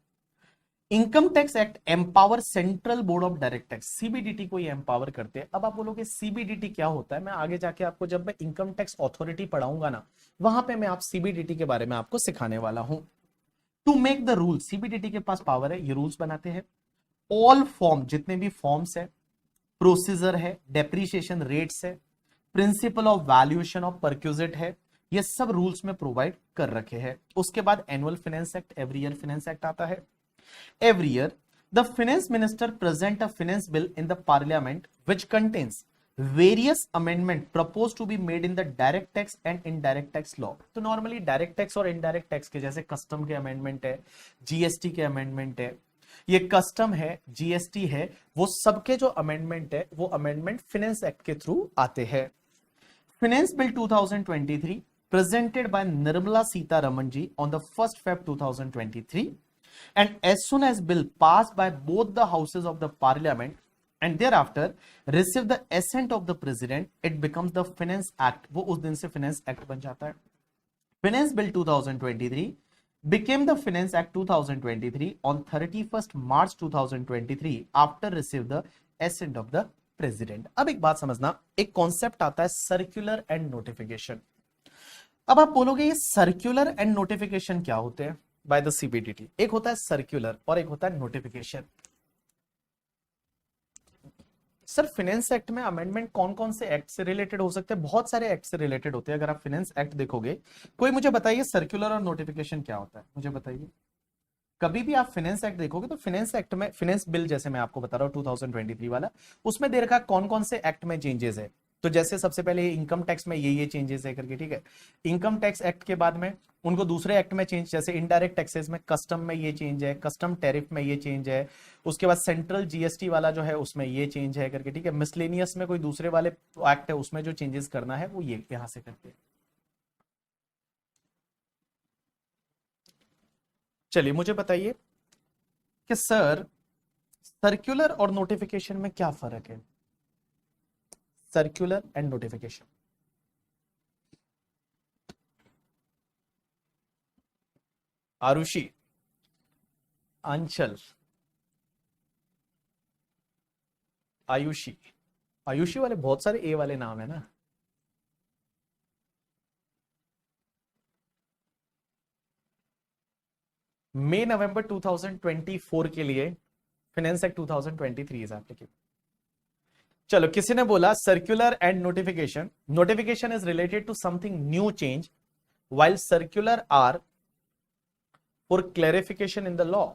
income tax act empower central board of direct tax, CBDT को ये एम्पावर करते हैं। अब आप बोलोगे सीबीडीटी क्या होता है, मैं आगे जाके आपको जब मैं इनकम टैक्स अथॉरिटी पढ़ाऊंगा ना, वहां पे मैं आप सीबीडीटी के बारे में आपको सिखाने वाला हूं। To make the rule, CBDT के पास पावर है, ये रूल्स बनाते हैं। ऑल फॉर्म, जितने भी फॉर्म्स है, प्रोसीजर है, डेप्रीशिएशन रेट्स है, principle of valuation of perquisite है, ये सब रूल्स में प्रोवाइड कर रखे हैं। उसके बाद annual finance act, every year finance act आता है। Every year the finance minister present a finance bill in the parliament which contains various amendment propose to be made in the direct tax and indirect tax law. तो normally direct tax और indirect tax के जैसे custom के amendment है, GST के amendment है, ये custom है, जीएसटी है, वो सबके जो अमेंडमेंट है वो अमेंडमेंट फाइनेंस एक्ट के थ्रू आते हैं। Finance bill 2023 presented by Nirmala Sitharaman ji on the 1st Feb 2023, and as soon as bill passed by both the houses of the parliament and thereafter receive the assent of the president, it becomes the finance act। वो उस दिन से finance act बन जाता है। Finance bill 2023 became the finance act 2023 on 31st March 2023 after receive the assent of the president। अब एक बात समझना, एक कॉन्सेप्ट आता है सर्कुलर एंड नोटिफिकेशन। अब आप बोलोगे ये सर्कुलर एंड नोटिफिकेशन क्या होते हैं बाय द सीबीडीटी? एक होता है सर्कुलर और एक होता है नोटिफिकेशन। सर फाइनेंस एक्ट में अमेंडमेंट कौन कौन से एक्ट से रिलेटेड हो सकते हैं? बहुत सारे एक्ट से रिलेटेड होते हैं। अगर आप फाइनेंस एक्ट देखोगे, कोई मुझे बताइए सर्कुलर और नोटिफिकेशन क्या होता है, मुझे बताइए। कभी भी आप फाइनेंस एक्ट देखोगे तो फाइनेंस एक्ट में, फाइनेंस बिल जैसे मैं आपको बता रहा हूं 2023 वाला, उसमें दे रखा कौन कौन से एक्ट में चेंजेस है। तो जैसे सबसे पहले इनकम टैक्स में ये चेंजेस है करके, ठीक है। इनकम टैक्स एक्ट के बाद में उनको दूसरे एक्ट में चेंज, जैसे इनडायरेक्ट टैक्सेस में कस्टम में ये चेंज है, कस्टम टैरिफ में ये चेंज है, उसके बाद सेंट्रल जीएसटी वाला जो है उसमें ये चेंज है करके, ठीक है। मिसलेनियस में कोई दूसरे वाले एक्ट है उसमें जो चेंजेस करना है वो ये यहां से करते हैं। चलिए मुझे बताइए कि सर सर्कुलर और नोटिफिकेशन में क्या फर्क है? Circular and notification. आरुषि, अंचल, आयुषी। आयुषी वाले बहुत सारे ए वाले नाम है ना। मई नवंबर 2024 के लिए फाइनेंस एक्ट 2023 इज एप्लीकेबल। चलो, किसी ने बोला circular and notification, notification is related to something new change while circular are for clarification in the law।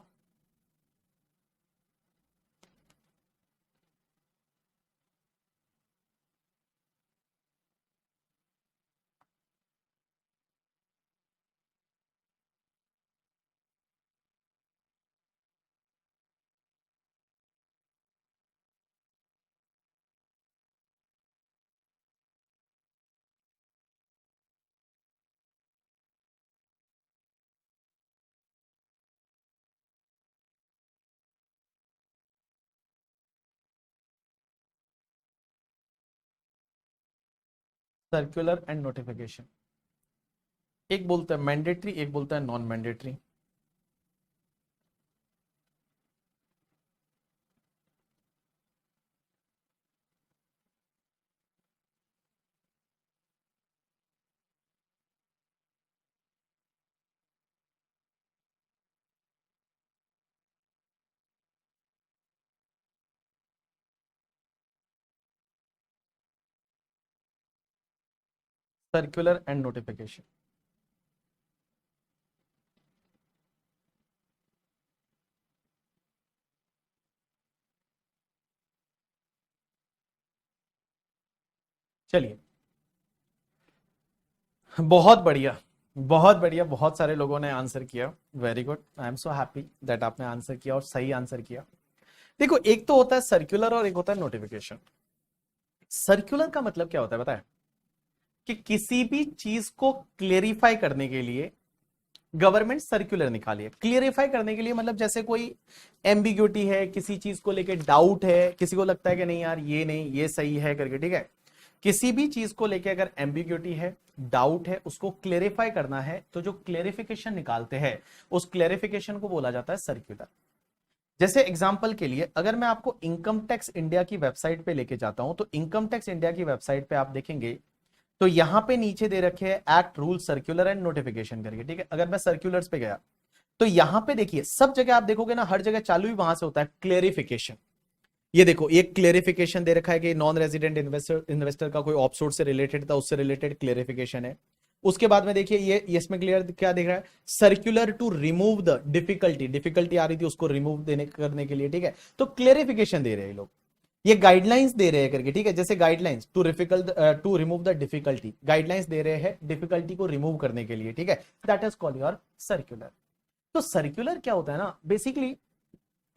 Circular and notification, एक बोलता है मैंडेटरी, एक बोलता है non mandatory. Circular and notification, चलिए बहुत बढ़िया, बहुत बढ़िया, बहुत सारे लोगों ने आंसर किया। Very good, I am so happy that आपने आंसर किया और सही आंसर किया। देखो, एक तो होता है सर्कुलर और एक होता है नोटिफिकेशन। सर्कुलर का मतलब क्या होता है बताए? कि किसी भी चीज को क्लेरिफाई करने के लिए गवर्नमेंट सर्कुलर निकाली है। क्लियरिफाई करने के लिए मतलब जैसे कोई एम्बिग्यूटी है, किसी चीज को लेके डाउट है, किसी को लगता है कि नहीं यार ये नहीं ये सही है करके, ठीक है। किसी भी चीज को लेके अगर एम्बिग्यूटी है, डाउट है, उसको क्लेरिफाई करना है तो जो क्लेरिफिकेशन निकालते हैं उस क्लेरिफिकेशन को बोला जाता है सर्कुलर। जैसे एग्जांपल के लिए अगर मैं आपको इनकम टैक्स इंडिया की वेबसाइट पे लेके जाता हूं, तो इनकम टैक्स इंडिया की वेबसाइट पे आप देखेंगे तो यहां पे नीचे दे रखे हैं act, rule, circular and notification करके, ठीक है। अगर मैं सर्कुलर्स पे गया तो यहां पे देखिए सब जगह आप देखोगे ना, हर जगह चालू ही वहां से होता है क्लेरिफिकेशन। ये देखो, एक क्लेरिफिकेशन दे रखा है कि नॉन रेजिडेंट इन्वेस्टर का कोई ऑफशोर से रिलेटेड था, उससे रिलेटेड क्लेरिफिकेशन है। उसके बाद में देखिए ये इसमें क्लियर क्या दिख रहा है, circular to remove the difficulty, difficulty आ रही थी उसको रिमूव देने करने के लिए, ठीक है। तो क्लेरिफिकेशन दे रहे हैं लोग, ये गाइडलाइंस दे रहे हैं करके, ठीक है। जैसे guidelines to remove the difficulty, guidelines दे रहे हैं डिफिकल्टी को रिमूव करने के लिए, ठीक है। That is called your circular. तो सर्कुलर क्या होता है ना, बेसिकली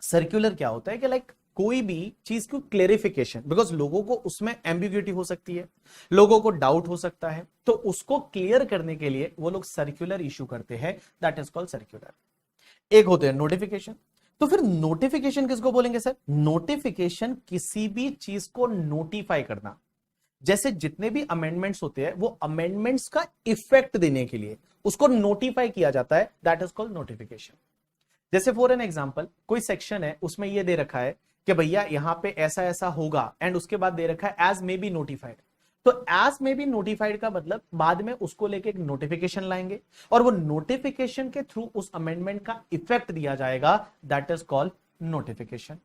सर्कुलर क्या होता है कि लाइक कोई भी चीज को क्लेरिफिकेशन, बिकॉज लोगों को उसमें एम्बिग्यूटी हो सकती है, लोगों को डाउट हो सकता है, तो उसको क्लियर करने के लिए वो लोग सर्कुलर इशू करते हैं, दैट इज कॉल्ड सर्कुलर। एक होते हैं नोटिफिकेशन। तो फिर नोटिफिकेशन किसको बोलेंगे सर? नोटिफिकेशन किसी भी चीज को नोटिफाई करना, जैसे जितने भी अमेंडमेंट्स होते हैं वो अमेंडमेंट्स का इफेक्ट देने के लिए उसको नोटिफाई किया जाता है, दैट इज कॉल्ड नोटिफिकेशन। जैसे फॉर एन एग्जांपल कोई सेक्शन है उसमें ये दे रखा है कि भैया यहां पे ऐसा ऐसा होगा, एंड उसके बाद दे रखा है एज मे बी नोटिफाइड। तो एज मे बी नोटिफाइड का मतलब बाद में उसको लेके एक नोटिफिकेशन लाएंगे और वो नोटिफिकेशन के थ्रू उस अमेंडमेंट का इफेक्ट दिया जाएगा, that is called notification.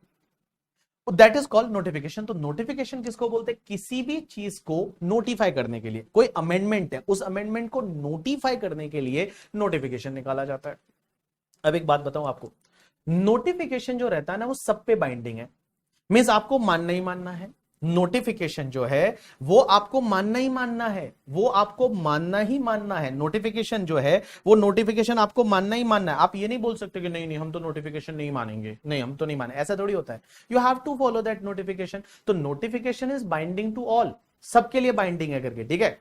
That is called notification. तो नोटिफिकेशन किसको बोलते हैं? किसी भी चीज को नोटिफाई करने के लिए, कोई अमेंडमेंट है उस अमेंडमेंट को नोटिफाई करने के लिए नोटिफिकेशन निकाला जाता है। अब एक बात बताऊं आपको, नोटिफिकेशन जो रहता है ना वो सब पे बाइंडिंग है, मींस आपको मानना ही मानना है। नोटिफिकेशन जो है वो आपको मानना ही मानना है, वो आपको मानना ही मानना है। नोटिफिकेशन जो है वो नोटिफिकेशन आपको मानना ही मानना है। आप ये नहीं बोल सकते कि नहीं नहीं हम तो नोटिफिकेशन नहीं मानेंगे, नहीं हम तो नहीं माने, ऐसा थोड़ी होता है। You have to follow that notification. तो notification is binding to all, सबके लिए बाइंडिंग है करके, ठीक है।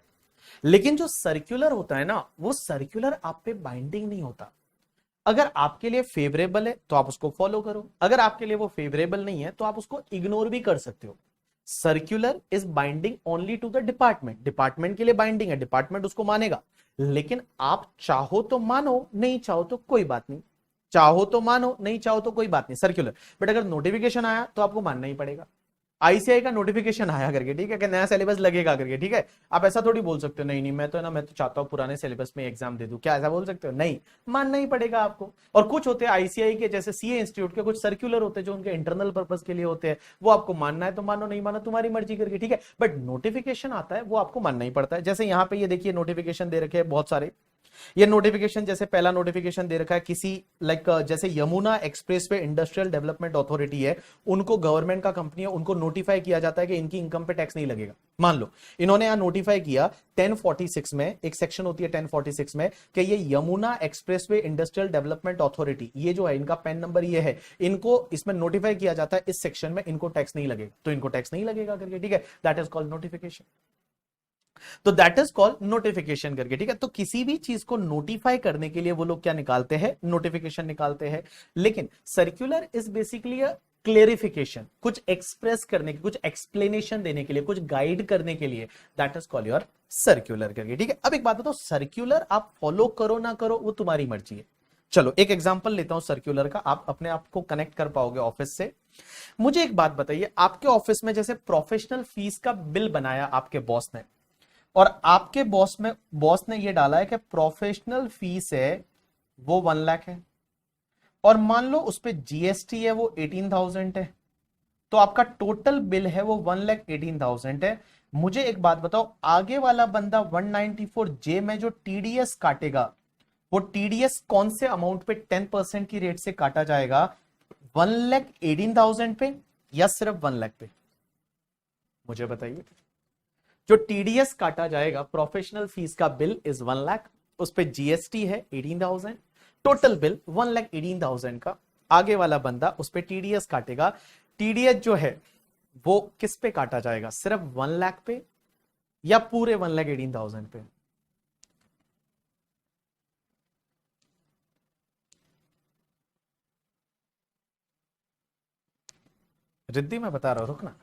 लेकिन जो सर्कुलर होता है ना, वो सर्कुलर आप पे बाइंडिंग नहीं होता। अगर आपके लिए फेवरेबल है तो आप उसको फॉलो करो, अगर आपके लिए वो फेवरेबल नहीं है तो आप उसको इग्नोर भी कर सकते हो। Circular is binding only to the department, department के लिए बाइंडिंग है, डिपार्टमेंट उसको मानेगा। लेकिन आप चाहो तो मानो, नहीं चाहो तो कोई बात नहीं, चाहो तो मानो नहीं चाहो तो कोई बात नहीं, सर्कुलर। बट अगर नोटिफिकेशन आया तो आपको मानना ही पड़ेगा। आईसीआई का नोटिफिकेशन आया करके, ठीक है, कि नया सिलेबस लगेगा करके, ठीक है, आप ऐसा थोड़ी बोल सकते हो नहीं नहीं मैं तो ना मैं तो चाहता हूं पुराने सिलेबस में एग्जाम दे दूं, क्या ऐसा बोल सकते हो? नहीं, मानना ही पड़ेगा आपको। और कुछ होते हैं आईसीआई के, जैसे सीए इंस्टीट्यूट के कुछ सर्कुलर होते हैं जो उनके इंटरनल पर्पस के लिए होते हैं, वो आपको मानना है तो मानो, नहीं मानो तुम्हारी मर्जी करके, ठीक है। बट नोटिफिकेशन आता है वो आपको मानना ही पड़ता है। जैसे यहाँ पे ये देखिए नोटिफिकेशन दे रखे हैं बहुत सारे। ये नोटिफिकेशन, जैसे पहला नोटिफिकेशन दे रखा है किसी लाइक जैसे Yamuna expressway industrial development authority है, उनको गवर्नमेंट का कंपनी है, उनको नोटिफाई किया जाता है कि इनकी इनकम पे टैक्स नहीं लगेगा। मान लो इन्होंने यहां नोटिफाई किया 1046 में, एक सेक्शन होती है 1046 में, कि ये Yamuna expressway industrial development authority, ये जो है इनका पैन नंबर ये है, इनको इसमें नोटिफाई किया जाता है इस सेक्शन में इनको टैक्स नहीं लगेगा, तो इनको टैक्स नहीं लगेगा करके, ठीक है। That is called notification. तो दैट इज कॉल्ड नोटिफिकेशन करके, ठीक है। तो किसी भी चीज को नोटिफाई करने के लिए वो लोग क्या निकालते हैं? नोटिफिकेशन निकालते हैं। लेकिन सर्कुलर इज बेसिकली क्लेरिफिकेशन, कुछ एक्सप्रेस करने के, कुछ एक्सप्लेनेशन देने के लिए, कुछ गाइड करने के लिए, that is called your circular करके, ठीक है। अब एक बात बताओ, सर्कुलर आप फॉलो करो ना करो वो तुम्हारी मर्जी है। चलो एक एग्जांपल लेता हूं सर्कुलर का, आप अपने आप को कनेक्ट कर पाओगे ऑफिस से। मुझे एक बात बताइए, आपके ऑफिस में जैसे प्रोफेशनल फीस का बिल बनाया आपके बॉस ने, और आपके बॉस ने ये डाला है कि प्रोफेशनल फीस है वो 1 लाख है, और मान लो उस पे जीएसटी है वो 18,000 है, तो आपका टोटल बिल है वो 1,18,000 है। मुझे एक बात बताओ, आगे वाला बंदा 194J में जो टीडीएस काटेगा, वो टीडीएस कौन से अमाउंट पे 10% की रेट से काटा जाएगा? 1,18,000 पे या सिर्फ 1 लाख पे? मुझे बताइए। जो टीडीएस काटा जाएगा, प्रोफेशनल फीस का बिल इज 1 लाख, उस पे जीएसटी है 18,000, टोटल बिल 1,18,000 का। आगे वाला बंदा उस पे टीडीएस काटेगा, टीडीएस जो है वो किस पे काटा जाएगा? सिर्फ 1 लाख पे या पूरे 1,18,000 पे? रिद्धि मैं बता रहा हूं, रुकना।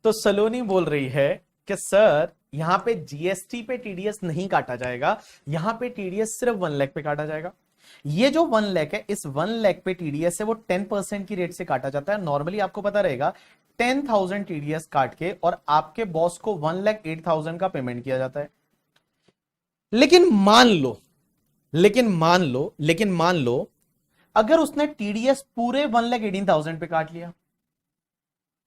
तो सलोनी बोल रही है कि सर यहां पे जीएसटी पे टीडीएस नहीं काटा जाएगा, यहां पे टीडीएस सिर्फ 1 लाख पे काटा जाएगा। ये जो 1 लाख है, इस 1 लाख पे टीडीएस है वो 10% की रेट से काटा जाता है। नॉर्मली आपको पता रहेगा 10,000 टीडीएस काट के और आपके बॉस को 1,08,000 का पेमेंट किया जाता है। लेकिन मान लो अगर उसने टीडीएस पूरे 1,18,000 पे काट लिया,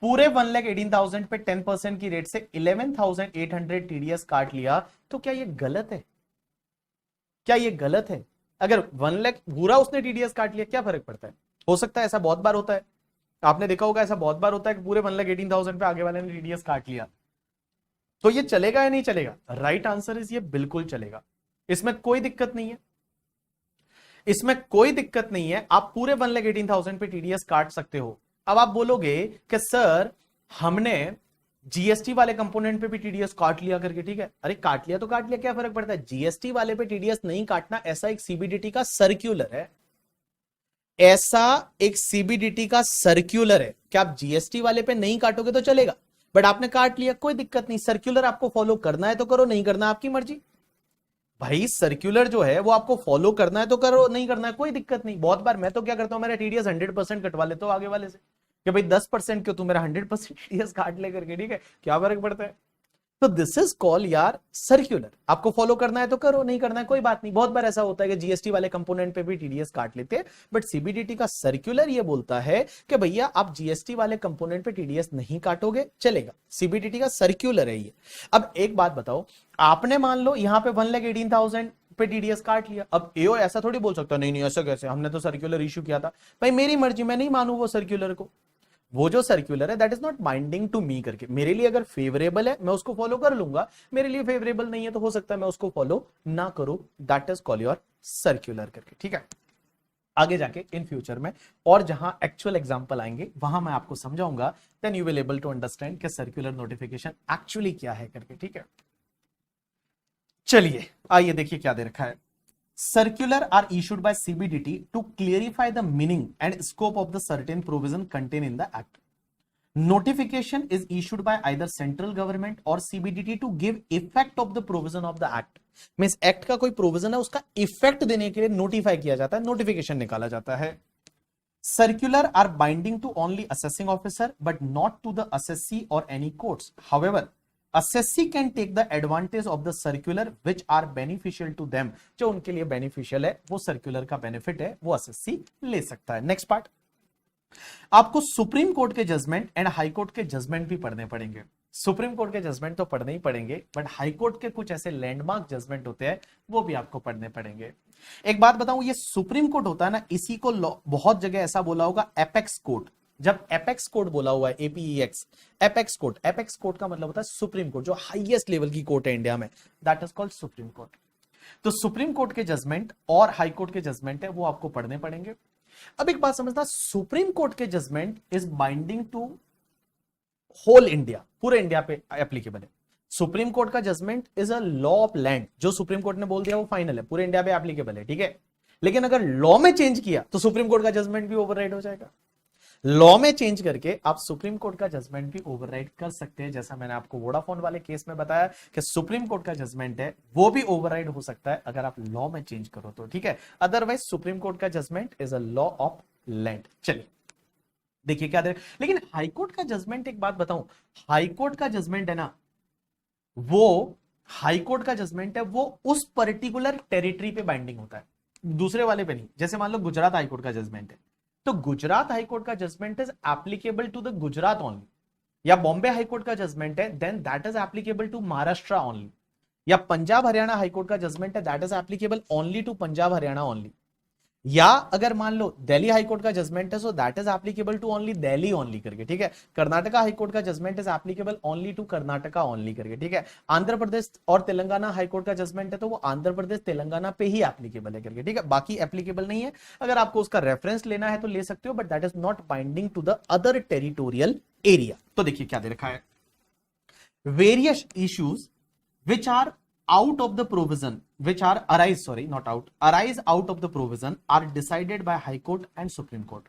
पूरे 1,18,000 पे 10% की रेट से 11,800 टीडीएस काट लिया, तो क्या ये गलत है? क्या ये गलत है? अगर 1 लाख पूरा उसने टीडीएस काट लिया, क्या फर्क पड़ता है? हो सकता है, ऐसा बहुत बार होता है, आपने देखा होगा, ऐसा बहुत बार होता है कि पूरे 1,18,000 पे आगे वाले ने टीडीएस काट लिया, तो ये चलेगा या नहीं चलेगा? राइट आंसर इज ये बिल्कुल चलेगा, इसमें कोई दिक्कत नहीं है, इसमें कोई दिक्कत नहीं है, आप पूरे 1,18,000 पे टीडीएस काट सकते हो। अब आप बोलोगे कि सर हमने जीएसटी वाले कंपोनेंट पे भी टीडीएस काट लिया करके, ठीक है, अरे काट लिया तो काट लिया, क्या फर्क पड़ता है? जीएसटी वाले पे टीडीएस नहीं काटना, ऐसा एक सीबीडीटी का सर्क्यूलर है, ऐसा एक सीबीडीटी का सर्क्यूलर है कि आप जीएसटी वाले पे नहीं काटोगे तो चलेगा, बट आपने काट लिया, कोई दिक्कत नहीं, सर्क्यूलर आपको फॉलो करना है तो करो, नहीं करना आपकी मर्जी। भाई सर्क्यूलर जो है वो आपको फॉलो करना है तो करो, नहीं करना है कोई दिक्कत नहीं। बहुत बार मैं तो क्या करता हूं, मेरा टीडीएस 100% कटवा लेता हूं आगे वाले से, कि भाई 10% क्यों, तू मेरा 100% टीडीएस काट ले करके, ठीक है, क्या फर्क पड़ता है? तो दिस इज कॉल यार सर्क्यूलर, आपको फॉलो करना है तो करो, नहीं करना है कोई बात नहीं। बहुत बार ऐसा होता है कि जीएसटी वाले कंपोनेंट पे भी टीडीएस काट लेते हैं, बट सीबीडीटी का सर्क्यूलर ये बोलता है कि भैया आप जीएसटी वाले कंपोनेंट पे टीडीएस नहीं काटोगे, चलेगा, सीबीडीटी का सर्क्यूलर है ये। अब एक बात बताओ, आपने मान लो यहां पे 1,18,000 पे टीडीएस काट लिया, अब एओ ऐसा थोड़ी बोल सकता नहीं नहीं ऐसा कैसे, हमने तो सर्क्यूलर इश्यू किया था। भाई मेरी मर्जी, मैं नहीं मानू वो सर्क्यूलर को, वो जो सर्क्यूलर है that is not binding to me करके, मेरे लिए अगर फेवरेबल है मैं उसको फॉलो कर लूंगा, मेरे लिए फेवरेबल नहीं है तो हो सकता है मैं उसको फॉलो ना करूं, that is call your circular करके, ठीक है। आगे जाके इन फ्यूचर में और जहां एक्चुअल एग्जांपल आएंगे वहां मैं आपको समझाऊंगा, then you will able to understand कि सर्क्यूलर नोटिफिकेशन एक्चुअली क्या है करके, ठीक है। चलिए आइए देखिए क्या दे रखा है। Circular are issued by CBDT to clarify the meaning and scope of the certain provision contained in the act. Notification is issued by either central government or CBDT to give effect of the provision of the act. Means act का कोई provision है उसका effect देने के लिए notify किया जाता है, नोटिफिकेशन निकाला जाता है। Circular are binding to only assessing officer but not to the assessee or any courts. However, assessee can take the advantage of the circular which are beneficial to them. जो उनके लिए beneficial है, वो circular का benefit है, वो assessee ले सकता है। नेक्स्ट पार्ट, आपको सुप्रीम कोर्ट के जजमेंट एंड हाई कोर्ट के जजमेंट भी पढ़ने पड़ेंगे। सुप्रीम कोर्ट के जजमेंट तो पढ़ने ही पड़ेंगे, बट हाई कोर्ट के कुछ ऐसे लैंडमार्क जजमेंट होते हैं वो भी आपको पढ़ने पड़ेंगे। एक बात बताऊं, ये सुप्रीम कोर्ट होता है ना, इसी को बहुत जगह ऐसा बोला होगा एपेक्स कोर्ट। जब एपेक्स कोर्ट बोला हुआ है, A P E X, apex court, apex court का मतलब होता है सुप्रीम कोर्ट, जो हाईएस्ट लेवल की कोर्ट है इंडिया में, that is called supreme court. तो सुप्रीम कोर्ट के जजमेंट और हाई कोर्ट के जजमेंट है वो आपको पढ़ने पड़ेंगे। अब एक बात समझना, सुप्रीम कोर्ट के judgement is binding to whole India, पूरे इंडिया पे एप्लीकेबल है। सुप्रीम कोर्ट का judgement is a law of land, जो सुप्रीम कोर्ट ने बोल दिया वो फाइनल है, पूरे इंडिया पे एप्लीकेबल है, ठीक है। लेकिन अगर लॉ में चेंज किया तो सुप्रीम कोर्ट का जजमेंट भी ओवरराइड हो जाएगा। लॉ में चेंज करके आप सुप्रीम कोर्ट का जजमेंट भी ओवरराइड कर सकते हैं, जैसा मैंने आपको वोडाफोन वाले केस में बताया कि सुप्रीम कोर्ट का जजमेंट है वो भी ओवरराइड हो सकता है अगर आप लॉ में चेंज करो तो, ठीक है। अदरवाइज सुप्रीम कोर्ट का judgement is a law of land. चलिए देखिए क्या दे, लेकिन हाईकोर्ट का जजमेंट, एक बात बताऊं, हाईकोर्ट का जजमेंट है ना, वो हाईकोर्ट का जजमेंट है वो उस पर्टिकुलर टेरिटरी पे बाइंडिंग होता है, दूसरे वाले पे नहीं। जैसे मान लो गुजरात हाईकोर्ट का जजमेंट है, तो गुजरात हाईकोर्ट का judgement is applicable to the Gujarat only, या बॉम्बे हाईकोर्ट का जजमेंट है then that is applicable to Maharashtra only, या पंजाब हरियाणा हाईकोर्ट का जजमेंट है that is applicable only to Punjab Haryana only, या अगर मान लो दिल्ली हाईकोर्ट का जजमेंट है so that is applicable to only Delhi only करके, ठीक है। कर्नाटका हाईकोर्ट का judgement is applicable only to Karnataka only करके, ठीक है। आंध्र प्रदेश और तेलंगाना हाईकोर्ट का जजमेंट है तो वो आंध्र प्रदेश तेलंगाना पे ही एप्लीकेबल है करके, ठीक है, बाकी एप्लीकेबल नहीं है। अगर आपको उसका रेफरेंस लेना है तो ले सकते हो, but that is not binding to the other territorial area. तो देखिए क्या दे रखा है, various issues which are out of the provision which are arise out of the provision are decided by High Court and Supreme Court.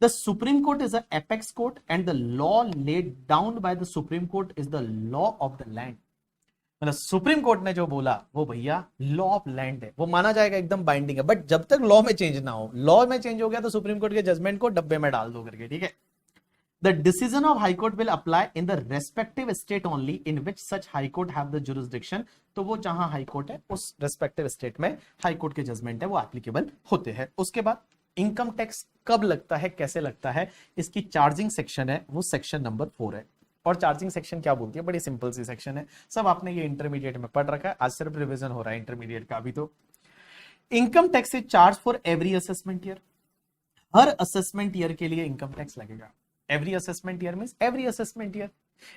The Supreme Court is an apex court and the law laid down by the Supreme Court is the law of the land. मतलब supreme court ने जो बोला वो भैया law of land है, वो माना जाएगा, एकदम बाइंडिंग है। बट जब तक लॉ में चेंज ना हो, लॉ में चेंज हो गया तो सुप्रीम कोर्ट के जजमेंट को डब्बे में डाल दो करके, ठीक है। The decision of High Court will apply in the respective state only in which such High Court have the jurisdiction. तो वो जहां हाई कोर्ट है उस रेस्पेक्टिव स्टेट में हाई कोर्ट के जजमेंट है वो एप्लीकेबल होते हैं। उसके बाद इनकम टैक्स कब लगता है, कैसे लगता है, इसकी चार्जिंग सेक्शन है वो सेक्शन नंबर 4 है। और चार्जिंग सेक्शन क्या बोलती है, बड़ी सिंपल सी सेक्शन है, सब आपने ये इंटरमीडिएट में पढ़ रखा है, आज सिर्फ रिवीजन हो रहा है इंटरमीडिएट का अभी। तो income tax is charge for every assessment year, her assessment year के लिए इनकम टैक्स लगेगा। Every assessment year means every assessment year.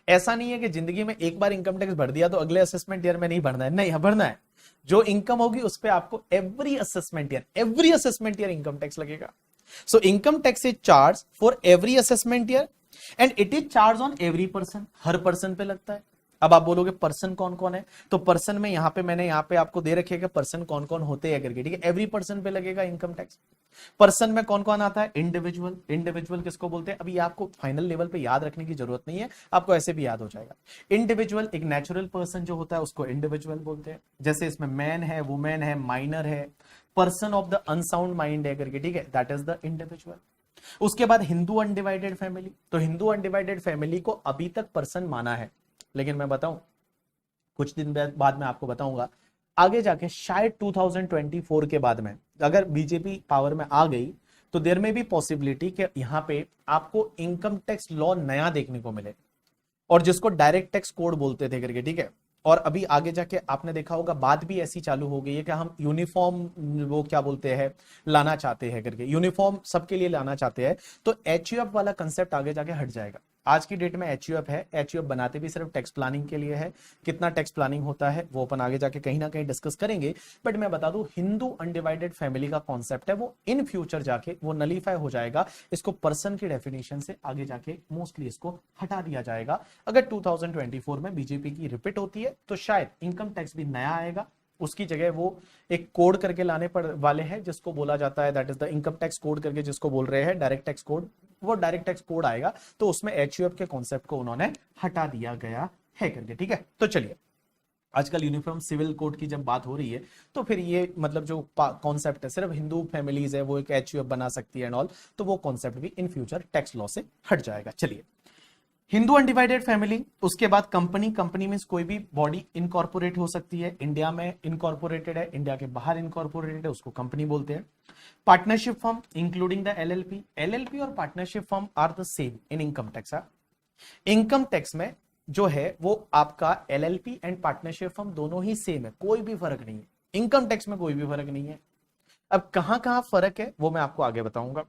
ऐसा नहीं है कि जिंदगी में एक बार इनकम टैक्स भर दिया तो अगले असेसमेंट ईयर में नहीं भरना है, नहीं भरना है। जो इनकम होगी उस पर आपको every assessment year income tax लगेगा। So income tax is charge for every assessment year and it is charge on every person, हर पर्सन पे लगता है। अब आप बोलोगे पर्सन कौन कौन है, तो पर्सन में यहां पे मैंने यहां पे आपको दे रखे पर्सन कौन कौन होते हैं करके, ठीक है। एवरी पर्सन पे लगेगा इनकम टैक्स। पर्सन में कौन कौन आता है, इंडिविजुअल। इंडिविजुअल किसको बोलते हैं, अभी आपको फाइनल लेवल पे याद रखने की जरूरत नहीं है, आपको ऐसे भी याद हो जाएगा। इंडिविजुअल एक नेचुरल पर्सन जो होता है उसको इंडिविजुअल बोलते हैं, जैसे इसमें मैन है, वुमेन है, माइनर है, person of the unsound mind है करके, ठीक है, दैट इज द इंडिविजुअल। उसके बाद हिंदू अनडिवाइडेड फैमिली, तो हिंदू अनडिवाइडेड फैमिली को अभी तक पर्सन माना है, लेकिन मैं बताऊं कुछ दिन बाद में आपको बताऊंगा आगे जाके, शायद 2024 के बाद में अगर बीजेपी पावर में आ गई तो देर में भी पॉसिबिलिटी कि यहां पे आपको इनकम टैक्स लॉ नया देखने को मिले, और जिसको डायरेक्ट टैक्स कोड बोलते थे करके, ठीक है। और अभी आगे जाके आपने देखा होगा बात भी ऐसी चालू हो गई है कि हम यूनिफॉर्म वो क्या बोलते हैं लाना चाहते हैं करके, यूनिफॉर्म सबके लिए लाना चाहते हैं, तो एचयूएफ वाला कंसेप्ट आगे जाके हट जाएगा। आज की डेट में एचयूएफ है, एचयूएफ बनाते भी सिर्फ टैक्स प्लानिंग के लिए है। कितना टैक्स प्लानिंग होता है वो अपन आगे जाके कहीं ना कहीं डिस्कस करेंगे, बट मैं बता दूं हिंदू अनडिवाइडेड फैमिली का कॉन्सेप्ट है वो इन फ्यूचर जाके वो नलीफाई हो जाएगा। इसको पर्सन की डेफिनेशन से आगे जाके मोस्टली इसको हटा दिया जाएगा। अगर 2024 में बीजेपी की रिपीट होती है तो शायद इनकम टैक्स भी नया आएगा, उसकी जगह वो एक कोड करके लाने पर वाले हैं जिसको बोला जाता है that is the income tax code करके, जिसको बोल रहे हैं डायरेक्ट टैक्स कोड। वो डायरेक्ट टैक्स कोड आएगा तो उसमें एचयूएफ के कॉन्सेप्ट को उन्होंने हटा दिया गया है करके, ठीक है। तो चलिए, आजकल यूनिफॉर्म सिविल कोड की जब बात हो रही है तो फिर ये मतलब जो कॉन्सेप्ट है सिर्फ हिंदू फैमिलीज है वो एक एचयूएफ बना सकती है एंड ऑल, तो वो कॉन्सेप्ट भी इन फ्यूचर टैक्स लॉ से हट जाएगा। चलिए, हिंदू अनडिवाइडेड फैमिली, उसके बाद कंपनी, कंपनी मींस कोई भी बॉडी इनकॉर्पोरेट हो सकती है, इंडिया में इनकॉर्पोरेटेड है, इंडिया के बाहर इनकॉर्पोरेटेड है, उसको कंपनी बोलते हैं। Partnership firm including the LLP, LLP और partnership firm are the same in income tax. Income tax में जो है वो आपका एलएलपी एंड पार्टनरशिप फर्म दोनों ही सेम है, कोई भी फर्क नहीं है, इनकम टैक्स में कोई भी फर्क नहीं है। अब कहां कहां फर्क है वो मैं आपको आगे बताऊंगा।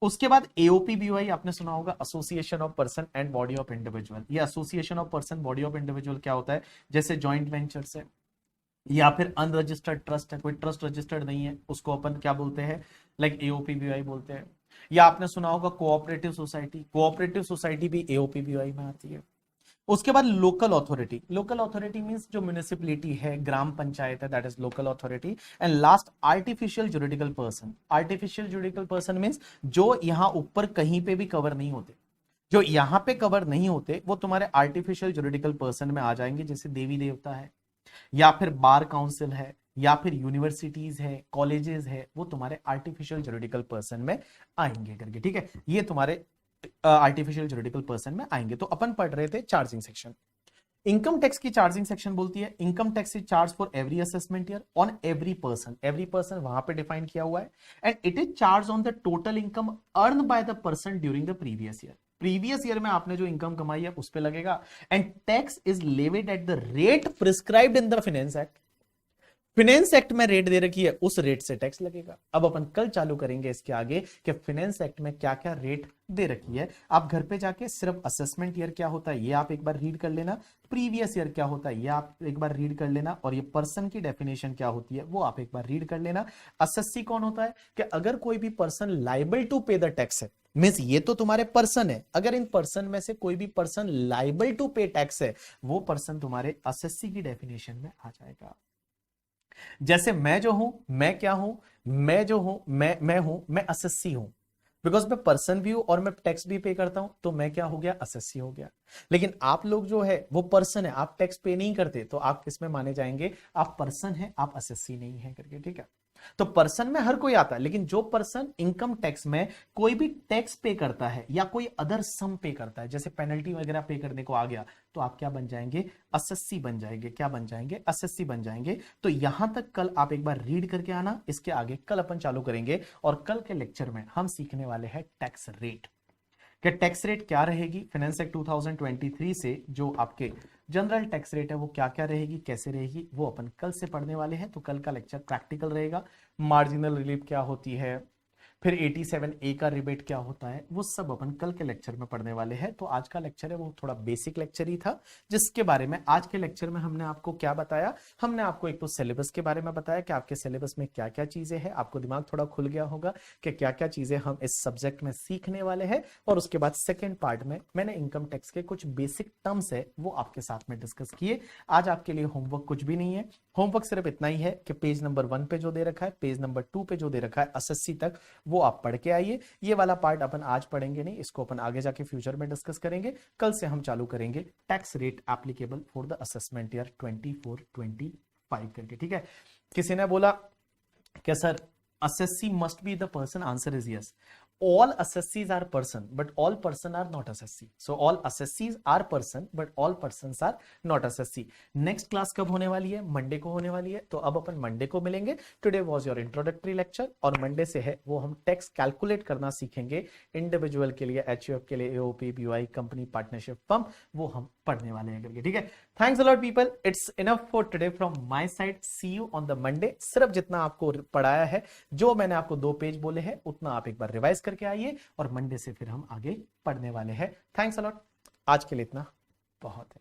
उसके बाद एओपीबीवाई आपने सुना होगा, association of person and body of individual. ये association of person body of individual क्या होता है, जैसे जॉइंट वेंचर्स है या फिर अनरजिस्टर्ड ट्रस्ट है, कोई ट्रस्ट रजिस्टर्ड नहीं है, उसको अपन क्या बोलते हैं, लाइक एओपीबीवाई बोलते हैं। या आपने सुना होगा कोऑपरेटिव सोसाइटी, कोऑपरेटिव सोसाइटी भी एओपीबीवाई में आती है। उसके बाद local authority, local authority means जो म्युनिसिपलिटी है, ग्राम पंचायत है, that is local authority. And last artificial juridical person, artificial juridical person means जो यहां ऊपर कहीं पे भी कवर नहीं होते, जो यहां पे कवर नहीं होते वो तुम्हारे आर्टिफिशियल जुरिडिकल पर्सन में आ जाएंगे, जैसे देवी देवता है या फिर बार काउंसिल है या फिर यूनिवर्सिटीज है, कॉलेजेस है, वो तुम्हारे आर्टिफिशियल जुरिडिकल पर्सन में आएंगे करके, ठीक है। ये तुम्हारे आर्टिफिशियल जुरिडिकल पर्सन में आएंगे। तो अपन पढ़ रहे थे चार्जिंग सेक्शन। इनकम टैक्स की चार्जिंग सेक्शन बोलती है income tax is charge for every assessment year on every person, every person वहां पे डिफाइन किया हुआ है। And it is charge on the total income earn by the person during the previous year, previous year में आपने जो income कमाई है उस पे लगेगा। And tax is levied at the rate prescribed in the finance act, finance act में rate दे रखी है उस रेट से टैक्स लगेगा। अब अपन कल चालू करेंगे इसके आगे कि फिनेंस एक्ट में क्या क्या रेट दे रखी है। आप घर पे जाके सिर्फ असेसमेंट ईयर क्या होता है ये आप एक बार रीड कर लेना, प्रीवियस ईयर क्या होता है ये आप एक बार रीड कर लेना, और ये पर्सन की डेफिनेशन क्या होती है वो आप एक बार रीड कर लेना। असेसी कौन होता है कि अगर कोई भी person liable to pay the tax है, मींस ये तो तुम्हारे पर्सन है, अगर इन पर्सन में से कोई भी पर्सन लाइबल टू पे टैक्स है वो पर्सन तुम्हारे असेसी की डेफिनेशन में आ जाएगा। जैसे मैं जो हूं, मैं क्या हूं, मैं जो हूं, मैं हूं, मैं असेसी हूं, बिकॉज मैं पर्सन भी हूं और मैं टैक्स भी पे करता हूं, तो मैं क्या हो गया, असेसी हो गया। लेकिन आप लोग जो है वो पर्सन है, आप टैक्स पे नहीं करते, तो आप किस में माने जाएंगे, आप पर्सन है, आप असेसी नहीं है करके, ठीक है। तो पर्सन में हर कोई आता है, लेकिन जो पर्सन इनकम टैक्स में कोई भी टैक्स पे करता है या कोई अदर सम पे करता है, जैसे पेनल्टी वगैरह पे करने को आ गया, तो आप क्या बन जाएंगे, एसएससी बन जाएंगे। क्या बन जाएंगे, एसएससी बन जाएंगे। तो यहां तक कल आप एक बार रीड करके आना, इसके आगे कल अपन चालू करेंगे और कल के लेक्चर में हम सीखने वाले हैं टैक्स रेट। कि टैक्स रेट क्या रहेगी, फाइनेंस एक्ट 2023 से जो आपके जनरल टैक्स रेट है वो क्या क्या रहेगी, कैसे रहेगी, वो अपन कल से पढ़ने वाले हैं। तो कल का लेक्चर प्रैक्टिकल रहेगा। मार्जिनल रिलीफ क्या होती है, फिर 87A का रिबेट क्या होता है, वो सब अपन कल के लेक्चर में पढ़ने वाले हैं। तो आज का लेक्चर है वो थोड़ा बेसिक लेक्चर ही था, जिसके बारे में आज के लेक्चर में हमने आपको क्या बताया, हमने आपको एक तो सिलेबस के बारे में बताया कि आपके सिलेबस में क्या क्या चीजें हैं, आपको दिमाग थोड़ा खुल गया होगा कि क्या क्या चीजें हम इस सब्जेक्ट में सीखने वाले हैं। और उसके बाद सेकेंड पार्ट में मैंने इनकम टैक्स के कुछ बेसिक टर्म्स है वो आपके साथ में डिस्कस किए। आज आपके लिए होमवर्क कुछ भी नहीं है, होमवर्क सिर्फ इतना ही है कि पेज नंबर 1 पे जो दे रखा है, पेज नंबर 2 पे जो दे रखा है एसएससी तक, वो आप पढ़ के आइए। ये वाला पार्ट अपन आज पढ़ेंगे नहीं, इसको अपन आगे जाके फ्यूचर में डिस्कस करेंगे। कल से हम चालू करेंगे tax rate applicable for the assessment year 24-25 करके, ठीक है। किसी ने बोला कि sir assessee must be the person, answer is yes. All assessees are person but all person are not assessee. So all assessees are person but all persons are not assessee. Next class कब होने वाली है, Monday को होने वाली है। तो अब अपन मंडे को मिलेंगे। Today was your introductory lecture और मंडे से है वो हम टैक्स कैलकुलेट करना सीखेंगे इंडिविजुअल के लिए, एचयूएफ के लिए, AOP, BY, company, partnership, firm, वो हम पढ़ने वाले हैं करके, ठीक है। Thanks a lot people, it's enough for today from my side. See you on the Monday. सिर्फ जितना आपको पढ़ाया है, जो मैंने आपको 2 पेज बोले हैं, उतना आप एक बार रिवाइज करके आइए और मंडे से फिर हम आगे पढ़ने वाले हैं। थैंक्स अ लॉट, आज के लिए इतना बहुत है।